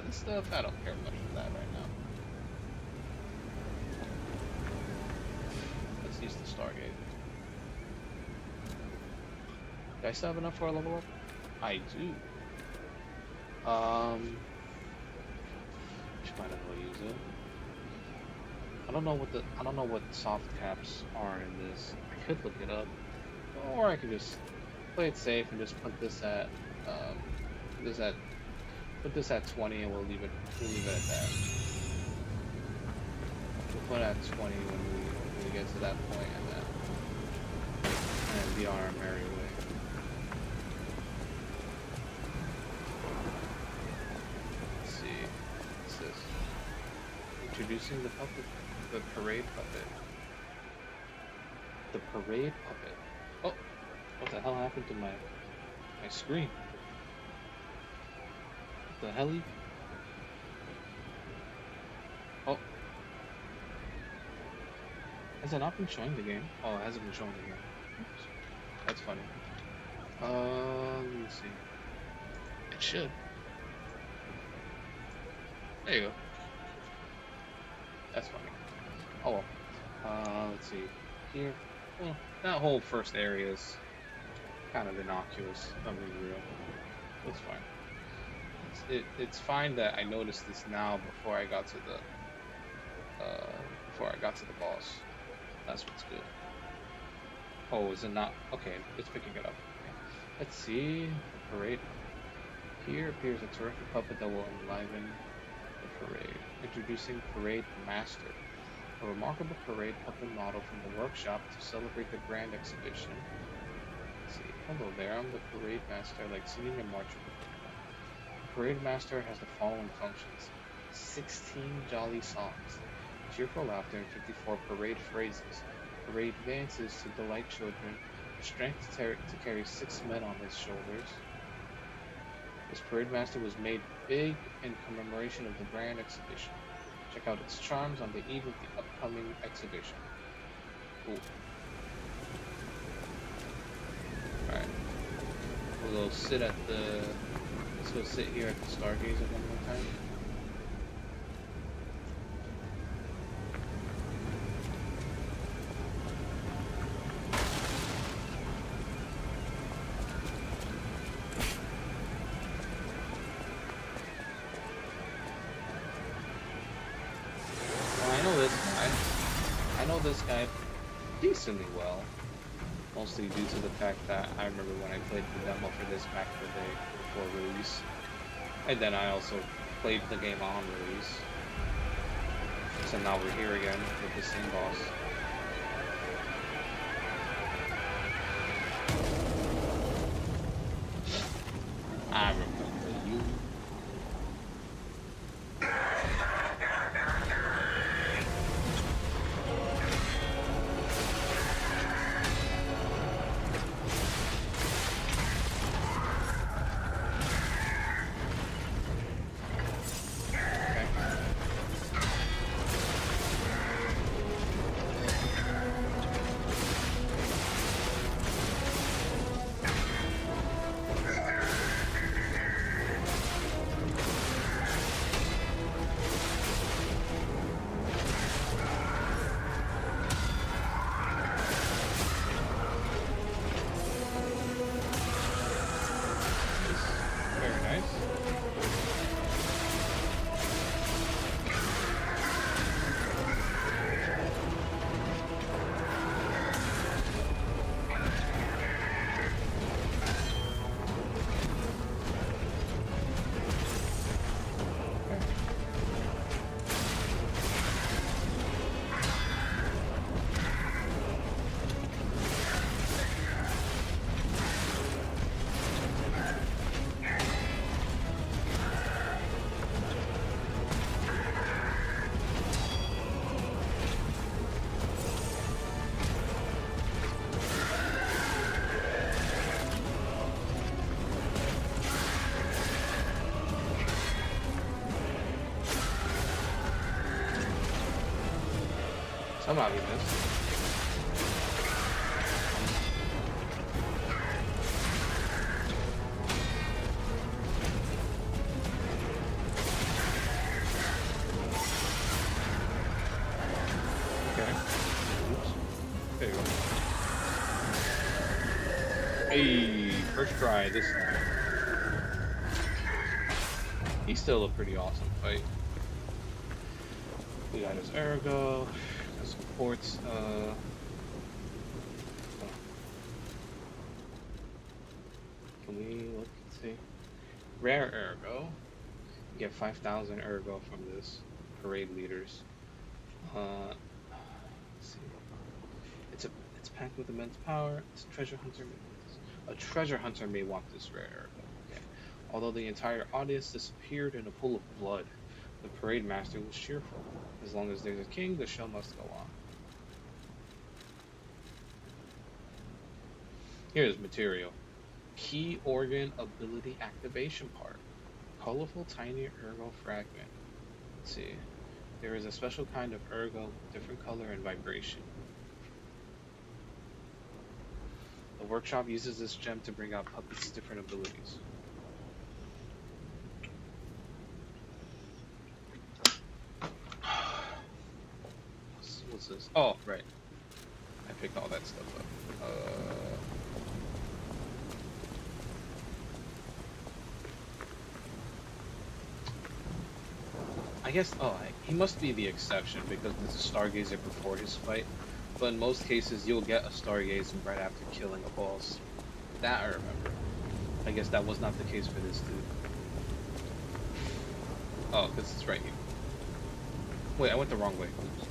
This stuff, I don't care much for that right now. Let's use the Stargate. Do I still have enough for a level up? I do. Just might as well use it. I don't know what soft caps are in this. I could look it up, or I could just play it safe and just put this at put this at 20, and we'll leave it at that. We'll put it at 20 when we get to that point, and then be on our merry way. Let's see. What's this? Introducing the parade puppet. The parade puppet. Oh, what the hell happened to my screen? What the hell? Oh, has it not been showing the game? Oh, it hasn't been showing the game. Oops. That's funny. Let me see. It should. There you go. That's funny. Oh well. Let's see. Here. Well, that whole first area is kind of innocuous, if I'm being real. It's fine. It's fine that I noticed this now before I got to the boss. That's what's good. Oh, is it not? Okay, it's picking it up. Okay. Let's see. Parade. Here appears a terrific puppet that will enliven the parade. Introducing Parade Master, a remarkable parade puppet model from the workshop to celebrate the grand exhibition. Let's see. Hello there, I'm the Parade Master, like singing and marching. The Parade Master has the following functions: 16 jolly songs, cheerful laughter, and 54 parade phrases. Parade dances to delight children, strength to carry 6 men on his shoulders. This Parade Master was made big in commemoration of the grand exhibition. Check out its charms on the eve of the upcoming exhibition. Cool. Alright. We'll go sit at the... Let's go sit here at the Stargazer one more time. decently well. Mostly due to the fact that I remember when I played the demo for this back in the day before release. And then I also played the game on release. So now we're here again with the same boss. I remember you. Very nice. Somehow we missed. Okay. Oops. There you go. Hey, first try this time. He's still a pretty awesome fight. We got his Ergo. Supports, can we look and see? Rare Ergo. You get 5,000 Ergo from this parade leaders. Let's see. It's packed with immense power. It's a treasure hunter. A treasure hunter may want this rare Ergo. Okay. Although the entire audience disappeared in a pool of blood, the parade master was cheerful. As long as there's a king, the show must go on. Here's material. Key organ ability activation part. Colorful tiny ergo fragment. Let's see. There is a special kind of ergo with different color and vibration. The workshop uses this gem to bring out puppets' different abilities. What's this? Oh, right. I picked all that stuff up. I guess, he must be the exception because there's a Stargazer before his fight, but in most cases you'll get a Stargazer right after killing a boss. That I remember. I guess that was not the case for this dude. Oh, because it's right here. Wait, I went the wrong way. Oops.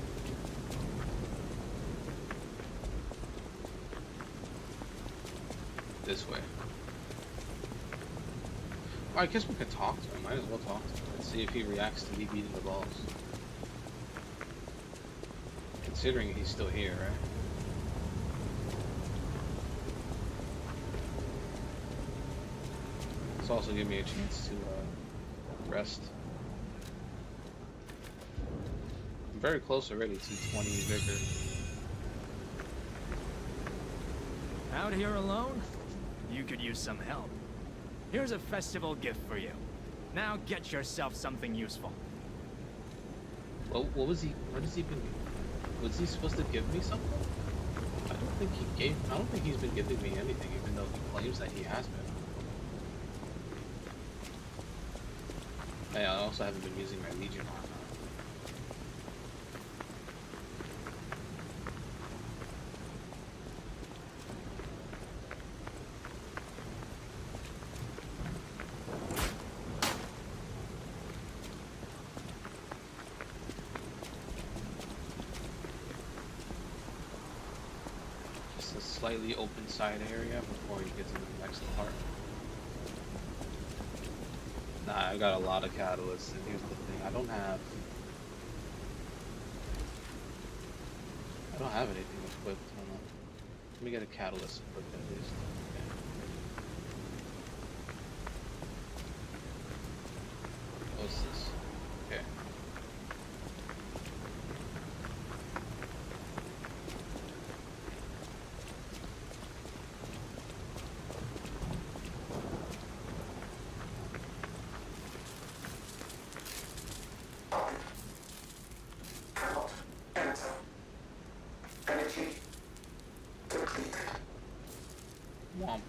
This way. I guess we could talk to him. Might as well talk to him and see if he reacts to me beating the boss. Considering he's still here, right? This also give me a chance to rest. I'm very close already to 20 vigor. Out here alone? You could use some help. Here's a festival gift for you. Now get yourself something useful. Well, what has he been, was he supposed to give me something? I don't think he's been giving me anything, even though he claims that he has been. Hey, I also haven't been using my Legion armor. slightly open side area before he gets into the next part. Nah, I got a lot of catalysts, and here's the thing: I don't have anything equipped. Hold on. Let me get a catalyst equipped at least. Okay. What's this? Okay. Cannot enter. Energy depleted. Womp.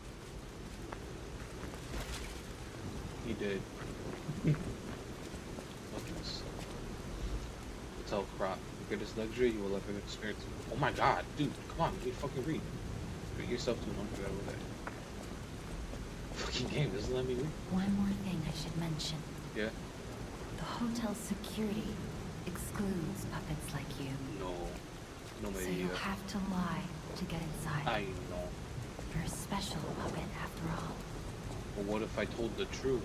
He did. Focus. Hotel crop. The greatest luxury you will ever experience. Oh my god, dude, come on, let me fucking read. Treat yourself to 100 over there. Fucking game doesn't let me read. One more thing I should mention. Yeah? The hotel's security excludes puppets like you. No. No, So maybe. you'll have to lie to get inside. I know. You're a special puppet after all. But what if I told the truth?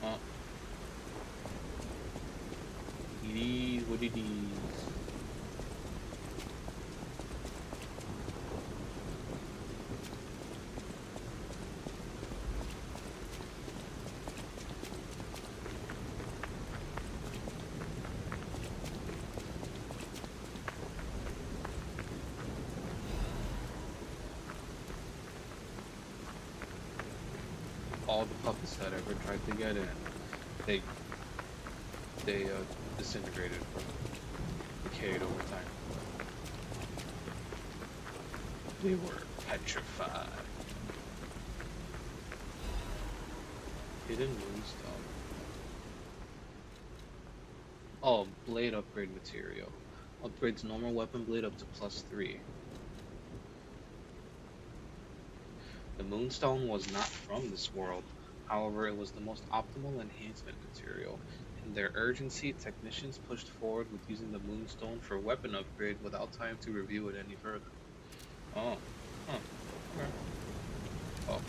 Huh? It is what it is. All the puppets that ever tried to get in, they disintegrated or decayed over time. They were petrified. Hidden moonstone. Oh, blade upgrade material. Upgrades normal weapon blade up to +3. The moonstone was not from this world. However, it was the most optimal enhancement material. In their urgency, technicians pushed forward with using the moonstone for weapon upgrade without time to review it any further. Oh. Huh. Okay. Oh.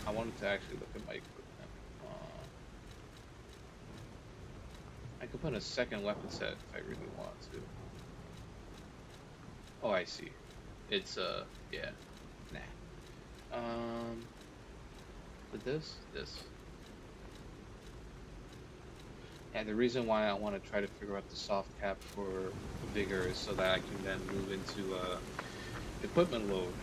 I wanted to actually look at my equipment. I could put a second weapon set if I really want to. Oh, I see. It's, yeah. Nah. With this? Yeah, the reason why I want to try to figure out the soft cap for Vigor is so that I can then move into, equipment load.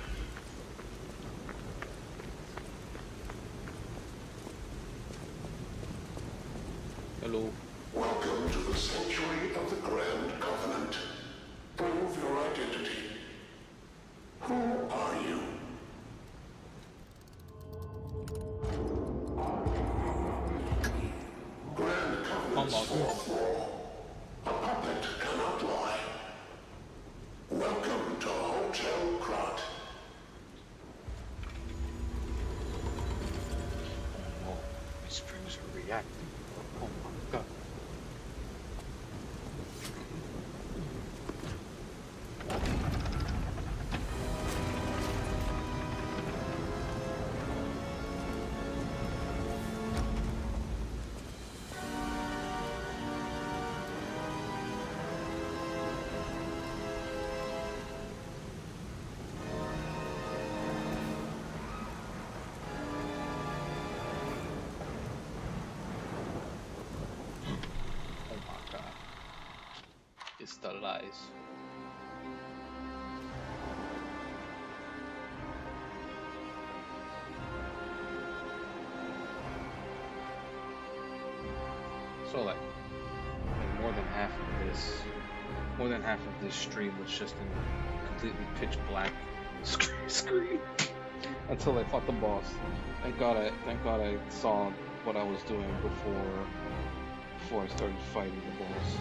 Hello. Welcome to the Sanctuary of the Grand Covenant. Prove your identity. Who are you? Grand Covenant's fourth law. A puppet cannot lie. Welcome to Hotel Krat. Oh, my springs are reacting. Oh my god. Oh my god. It's the lies. So like more than half of this stream was just in completely pitch black screen until I fought the boss. Thank God I saw what I was doing before I started fighting the boss.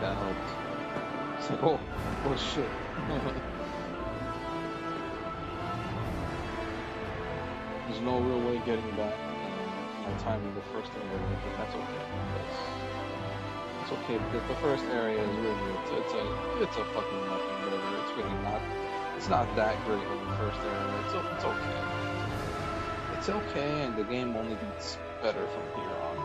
That helped. It's like, oh shit. There's no real way getting back my time in the first area, but that's okay. It's okay because the first area is really it's a fucking nothing burger. It's really not. It's not that great of the first area. It's okay. It's okay, and the game only gets better from here on.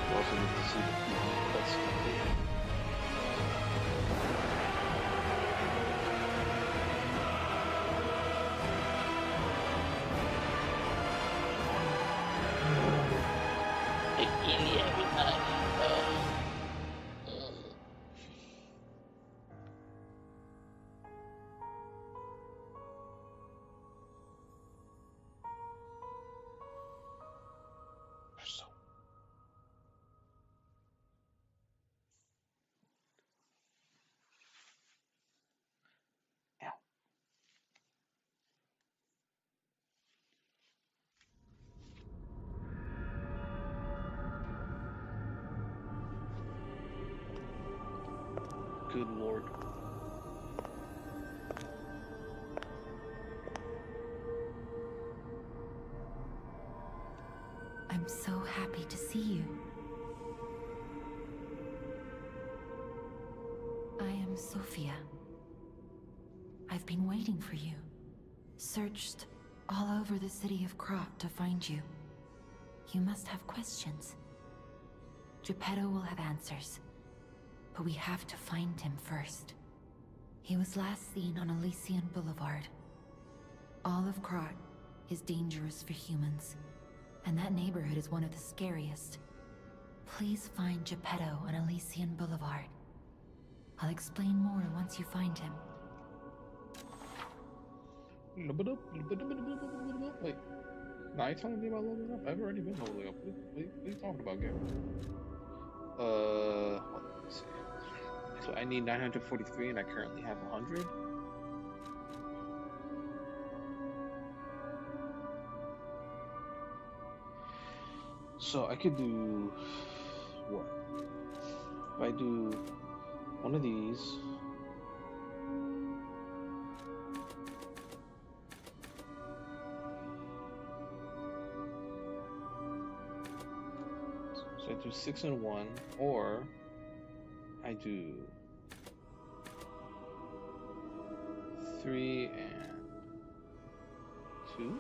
You also need to see the cutscene. So, ow. Good lord. I'm so happy to see you. I am Sophia. I've been waiting for you. Searched all over the city of Krat to find you. You must have questions. Geppetto will have answers. But we have to find him first. He was last seen on Elysian Boulevard. All of Krat is dangerous for humans. And that neighborhood is one of the scariest. Please find Geppetto on Elysian Boulevard. I'll explain more once you find him. Wait, now you're telling me about leveling up? I've already been leveling up. What are you talking about, game? Hold on, let me see. So I need 943 and I currently have 100. So I could do what? If I do one of these, so I do 6 and 1, or I do 3 and 2.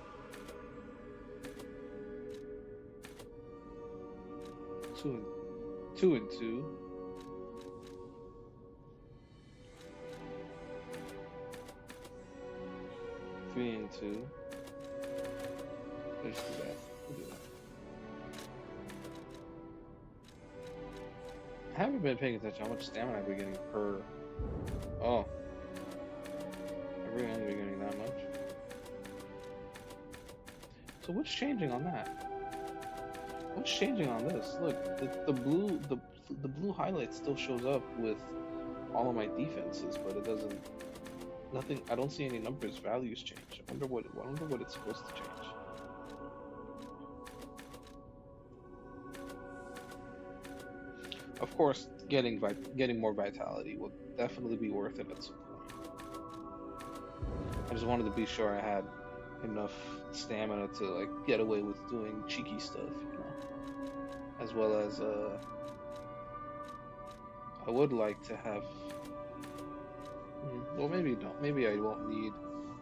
2 and 2. Three and 2. Let's do that. We'll do that. I haven't been paying attention how much stamina I've been getting per. Oh. I really haven't been getting that much. So what's changing on that? What's changing on this? Look, the blue highlight still shows up with all of my defenses, but it doesn't. Nothing. I don't see any numbers. Values change. I wonder what it's supposed to change. Of course, getting more vitality will definitely be worth it at some point. I just wanted to be sure I had enough stamina to like get away with doing cheeky stuff, you know. As well as I would like to have. Well, maybe not. Maybe I won't need.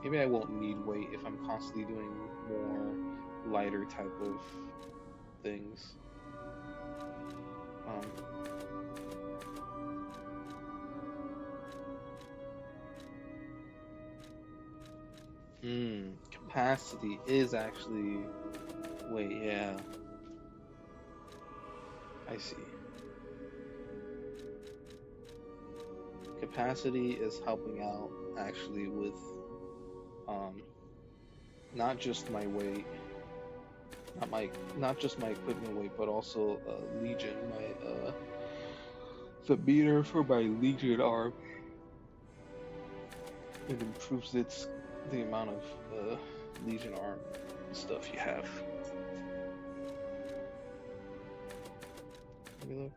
Maybe I won't need weight if I'm constantly doing more lighter type of things. Capacity is actually. Wait, yeah. I see. Capacity is helping out actually with not just my weight, not just my equipment weight, but also Legion, my the meter for my Legion arm. It improves the amount of Legion arm stuff you have. Let me look.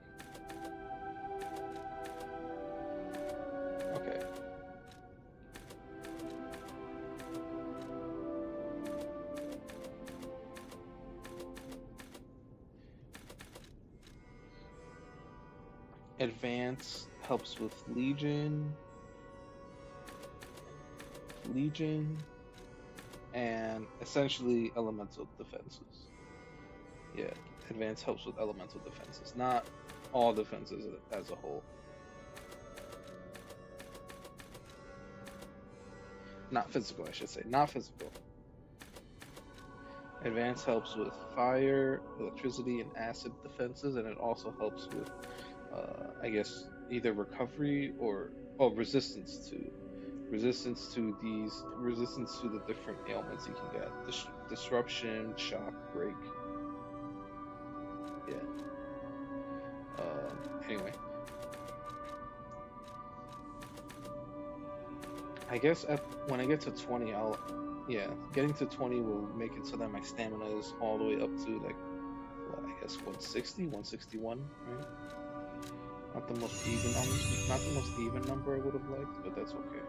Okay. Advance helps with Legion, and essentially elemental defenses. Yeah, advance helps with elemental defenses, not all defenses as a whole. Not physical, I should say. Not physical. Advance helps with fire, electricity, and acid defenses, and it also helps with, I guess, either recovery or resistance to the different ailments you can get. Disruption, shock, break. Yeah. Anyway. I guess when I get to 20, getting to 20 will make it so that my stamina is all the way up to like, well, I guess 160, 161, right? Not the most even number I would have liked, but that's okay.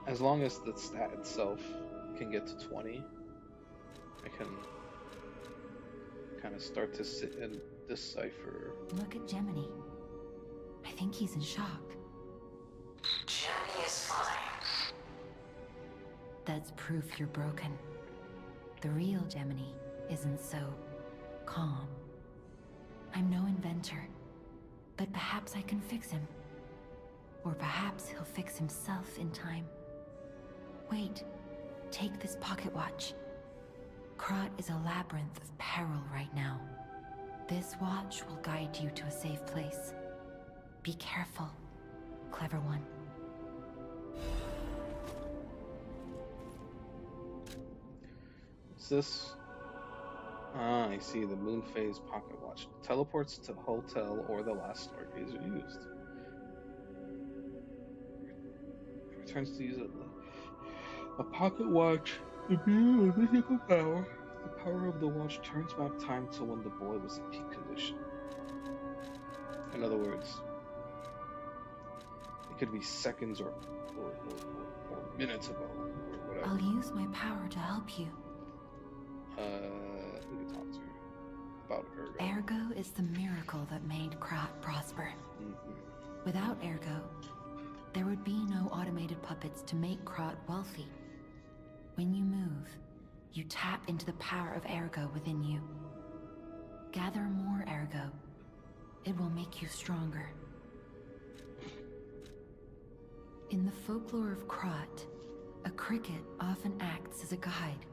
As long as the stat itself can get to 20, I can kind of start to sit and decipher. Look at Gemini. I think he's in shock. Gemini is fine. That's proof you're broken. The real Gemini isn't so calm. I'm no inventor, but perhaps I can fix him. Or perhaps he'll fix himself in time. Wait, take this pocket watch. Krat is a labyrinth of peril right now. This watch will guide you to a safe place. Be careful, clever one. What's this? Ah, I see, the moon phase pocket watch. Teleports to hotel or the last stargazer used. It returns to use a pocket watch. The beauty of mythical power. The power of the watch turns back time to when the boy was in peak condition. In other words, it could be seconds or minutes ago or whatever. I'll use my power to help you. We can talk to her about Ergo. Ergo is the miracle that made Krat prosper. Without Ergo, there would be no automated puppets to make Krat wealthy. When you move, you tap into the power of Ergo within you. Gather more Ergo. It will make you stronger. In the folklore of Krat, a cricket often acts as a guide.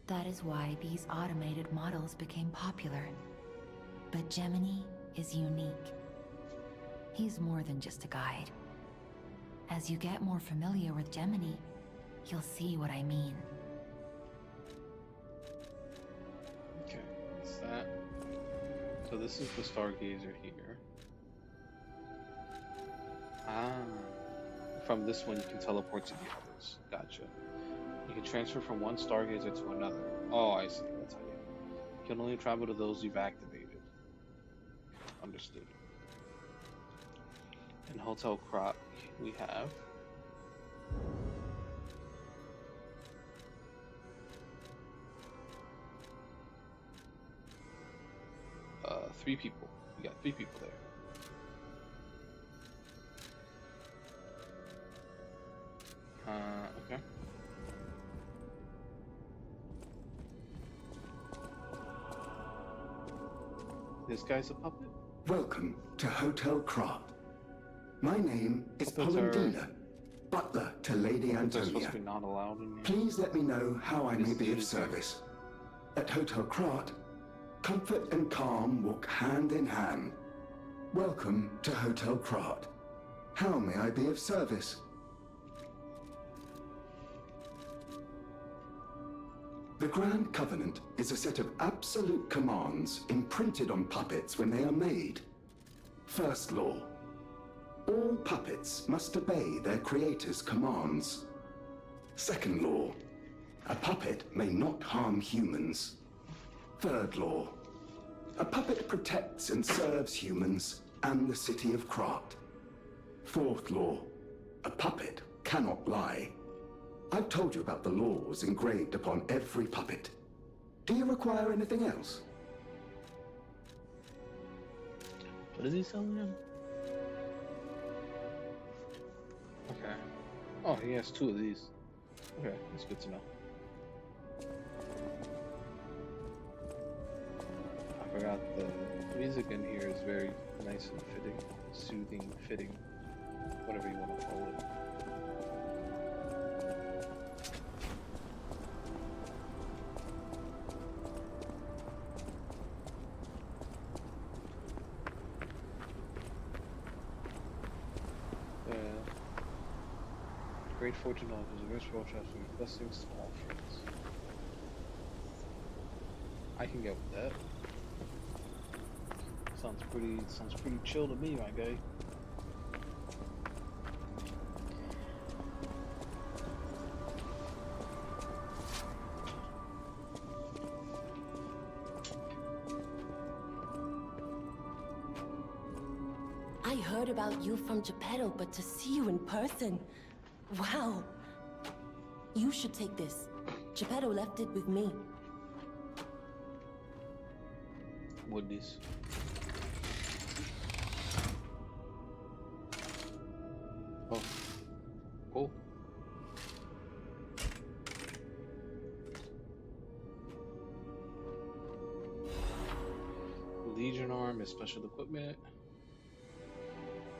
That is why these automated models became popular. But Gemini is unique. He's more than just a guide. As you get more familiar with Gemini, you'll see what I mean. Okay, what's that? So this is the stargazer here. Ah, from this one you can teleport to the others. Gotcha. You can transfer from one stargazer to another. Oh, I see. That's how you can only travel to those you've activated. Understood. In Hotel Krat, we have three people. We got 3 people there. Okay. This guy's a puppet? Welcome to Hotel Krat. My name is Polendina, butler to Lady They're supposed Antonia. to be not allowed in here. Please let me know how I may be of service. At Hotel Krat, comfort and calm walk hand in hand. Welcome to Hotel Krat. How may I be of service? The Grand Covenant is a set of absolute commands imprinted on puppets when they are made. First law. All puppets must obey their creator's commands. Second law. A puppet may not harm humans. Third law. A puppet protects and serves humans and the city of Krat. Fourth law. A puppet cannot lie. I've told you about the laws engraved upon every puppet. Do you require anything else? What is he selling him? Okay. Oh, he has 2 of these. Okay, that's good to know. I forgot the music in here is very nice and fitting, soothing, fitting, whatever you want to call it. Great fortune offers a rich world transfer blessings to all friends. I can get with that. Sounds pretty chill to me, my guy. I heard about you from Geppetto, but to see you in person... Wow. You should take this. Geppetto left it with me. What is? Oh. Cool. Legion arm is special equipment.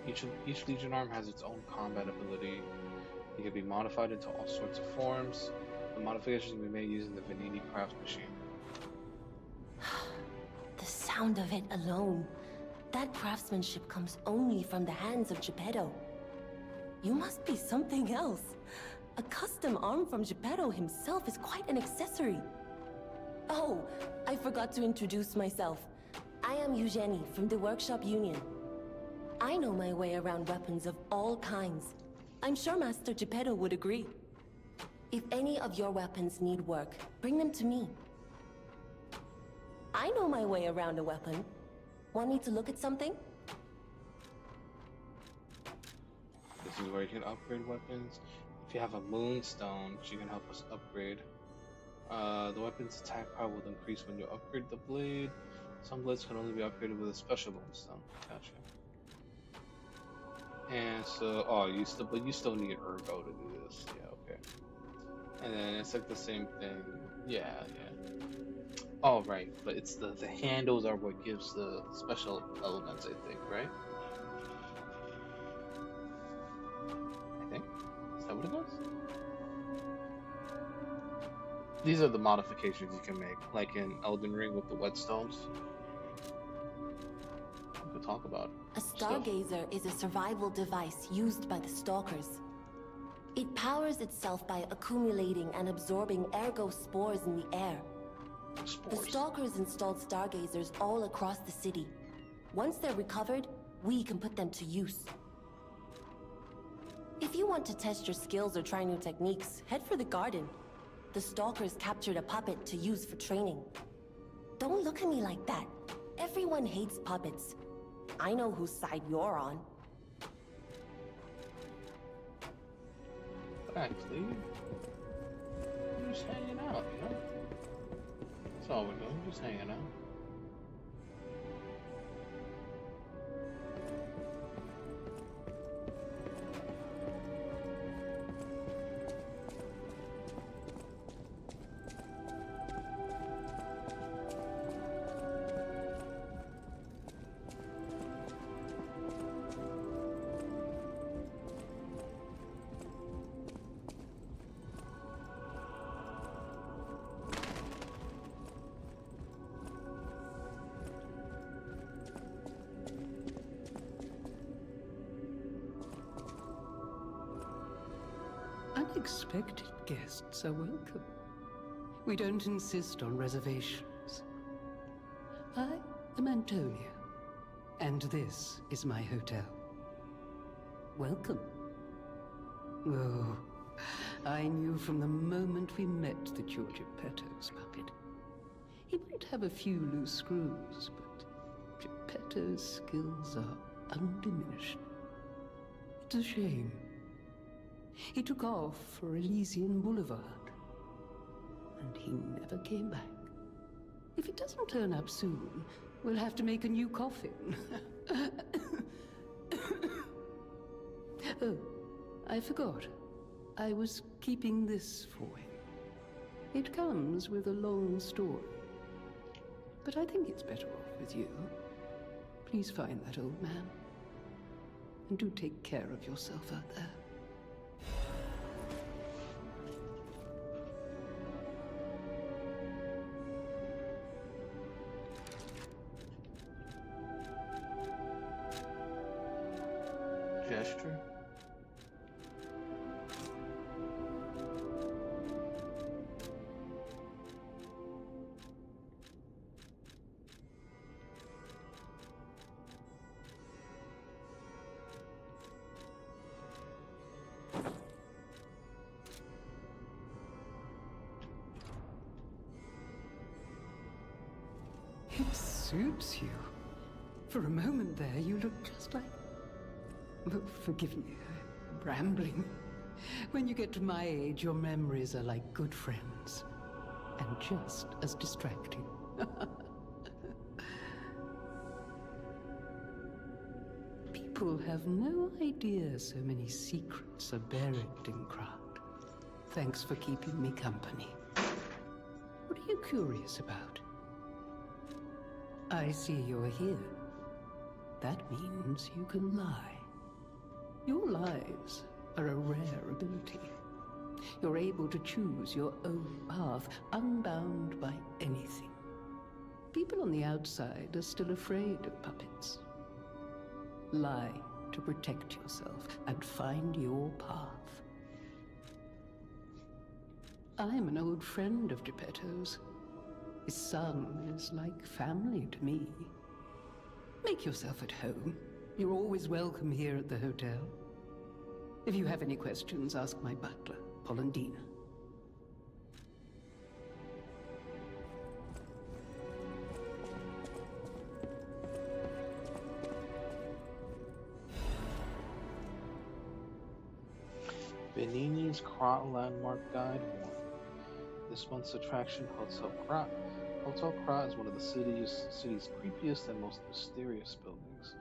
Each Legion arm has its own combat ability. It can be modified into all sorts of forms. The modifications can be made using the Vanini craft machine. The sound of it alone. That craftsmanship comes only from the hands of Geppetto. You must be something else. A custom arm from Geppetto himself is quite an accessory. Oh, I forgot to introduce myself. I am Eugenie from the Workshop Union. I know my way around weapons of all kinds. I'm sure Master Geppetto would agree. If any of your weapons need work, bring them to me. I know my way around a weapon. Want me to look at something? This is where you can upgrade weapons. If you have a moonstone, she can help us upgrade. The weapon's attack power will increase when you upgrade the blade. Some blades can only be upgraded with a special moonstone. Gotcha. And so, but you still need Ergo to do this. Yeah, okay. And then it's like the same thing. Yeah. Oh, right. But it's the handles are what gives the special elements, I think, right? I think. Is that what it does? These are the modifications you can make, like in Elden Ring with the whetstones. We could talk about it. A stargazer is a survival device used by the stalkers. It powers itself by accumulating and absorbing ergo spores in the air. The stalkers installed stargazers all across the city. Once they're recovered, we can put them to use. If you want to test your skills or try new techniques, head for the garden. The stalkers captured a puppet to use for training. Don't look at me like that. Everyone hates puppets. I know whose side you're on. Actually, we're just hanging out, you know? That's all we're doing, just hanging out. Unexpected guests are welcome. We don't insist on reservations. I am Antonia. And this is my hotel. Welcome. Oh, I knew from the moment we met that you're Geppetto's puppet. He might have a few loose screws, but Geppetto's skills are undiminished. It's a shame. He took off for Elysian Boulevard, and he never came back. If it doesn't turn up soon, we'll have to make a new coffin. Oh, I forgot. I was keeping this for him. It comes with a long story. But I think it's better off with you. Please find that old man. And do take care of yourself out there. Gesture? It suits you. For a moment there, you look just like... Oh, forgive me, I'm rambling. When you get to my age, your memories are like good friends. And just as distracting. People have no idea so many secrets are buried in Krat. Thanks for keeping me company. What are you curious about? I see you're here. That means you can lie. Your lies are a rare ability. You're able to choose your own path, unbound by anything. People on the outside are still afraid of puppets. Lie to protect yourself and find your path. I'm an old friend of Geppetto's. His son is like family to me. Make yourself at home. You're always welcome here at the hotel. If you have any questions, ask my butler, Polendina. Benini's Krat Landmark Guide 1. This month's attraction, Hotel Krat. Hotel Krat is one of the city's creepiest and most mysterious buildings.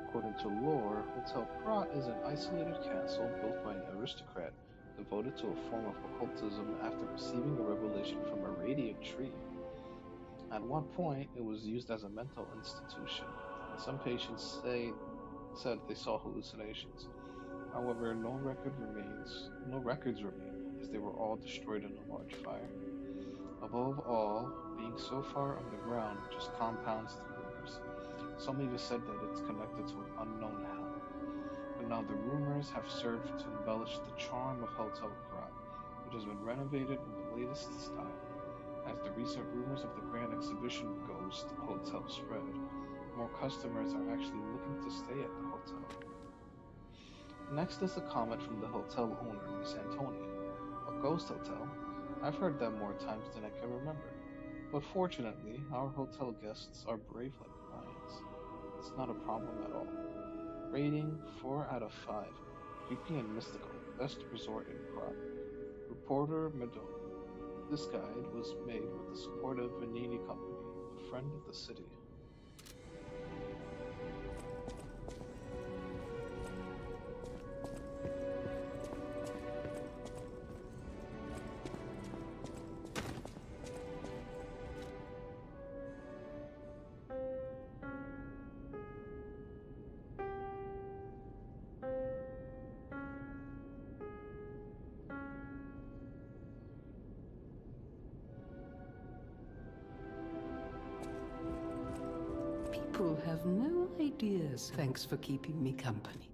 According to lore, Hotel Krat is an isolated castle built by an aristocrat devoted to a form of occultism after receiving a revelation from a radiant tree. At one point, it was used as a mental institution, and some patients said they saw hallucinations. However, no records remain, as they were all destroyed in a large fire. Above all, being so far underground just compounds the rumors. Some even said that it's connected to an unknown hell. But now the rumors have served to embellish the charm of Hotel Krat, which has been renovated in the latest style. As the recent rumors of the grand exhibition Ghost Hotel spread, more customers are actually looking to stay at the hotel. Next is a comment from the hotel owner, Miss Antonia. A ghost hotel? I've heard that more times than I can remember. But fortunately, our hotel guests are brave like lions. It's not a problem at all. Rating 4 out of 5. Creepy and mystical. Best resort in Krat. Reporter Medona. This guide was made with the support of Venini Company, a friend of the city. People have no ideas. Thanks for keeping me company.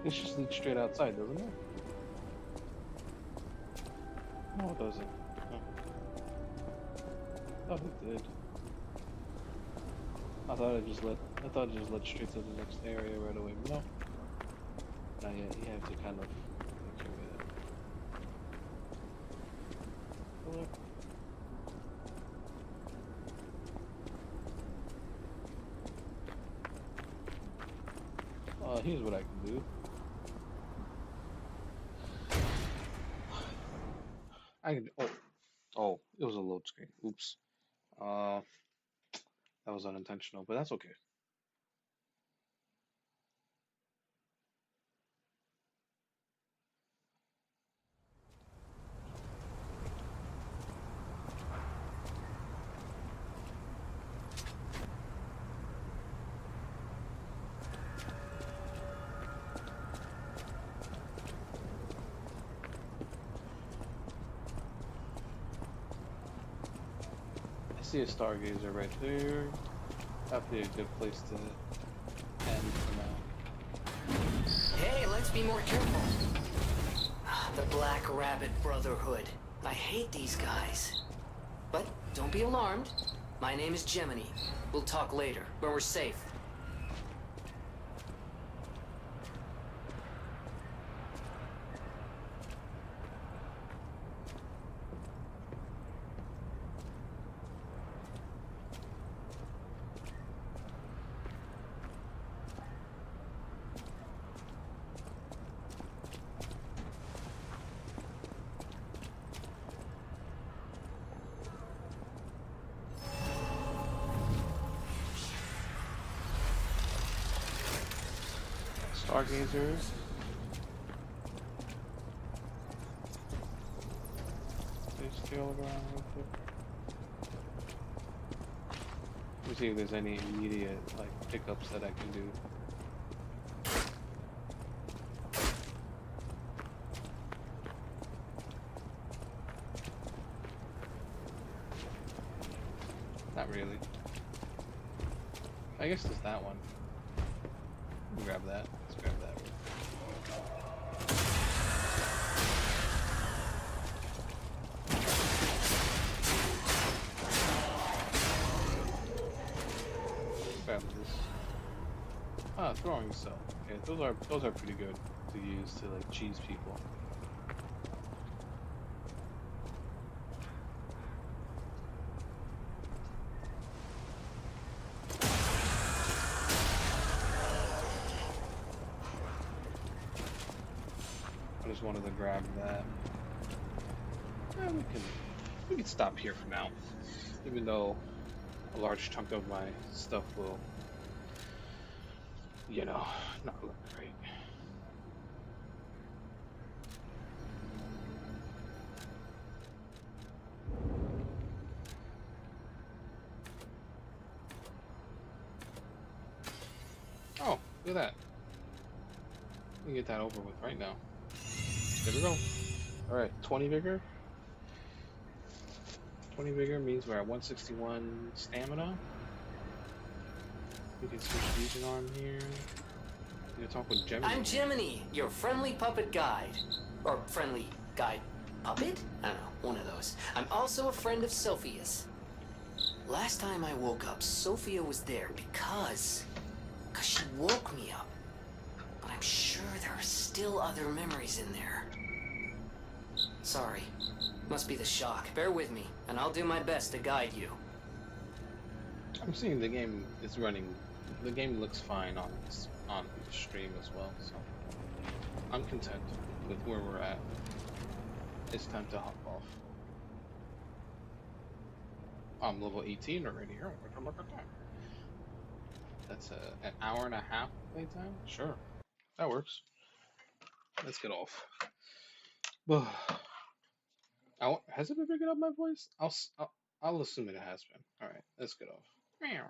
This just leads straight outside, doesn't it? No, it doesn't. Oh. I thought it did. I thought it just led straight to the next area right away. But no. Not yet. You have to kind of make your way there. Here's what I can do. I can. Oh, it was a load screen. Oops. That was unintentional, but that's okay. I see a stargazer right there. Probably a good place to end for now. Hey, let's be more careful. The Black Rabbit Brotherhood. I hate these guys. But don't be alarmed. My name is Gemini. We'll talk later, when we're safe. Stargazers. Just tail around real quick. Let me see if there's any immediate like pickups that I can do. Not really. I guess there's that one. We'll grab that. Let's grab that. Grab this. Ah, throwing cell. Okay, those are pretty good to use to like cheese people. I just wanted to grab that. Yeah, we can stop here for now, even though a large chunk of my stuff will, you know, not look great. Oh, look at that. We can get that over with right now. There we go. Alright, 20 vigor. 20 vigor means we're at 161 stamina. We can switch fusion arm here. You talk with Gemini. I'm Gemini, your friendly puppet guide. Or friendly guide puppet? I don't know, one of those. I'm also a friend of Sophia's. Last time I woke up, Sophia was there because she woke me up. But I'm sure there are still other memories in there. Sorry. Must be the shock. Bear with me, and I'll do my best to guide you. I'm seeing the game is running. The game looks fine on the stream as well, so I'm content with where we're at. It's time to hop off. I'm level 18 already. Oh, look at that. That's an hour and a half playtime? Sure. That works. Let's get off. Has it been picking up my voice? I'll assume it has been. All right, let's get off. Meow.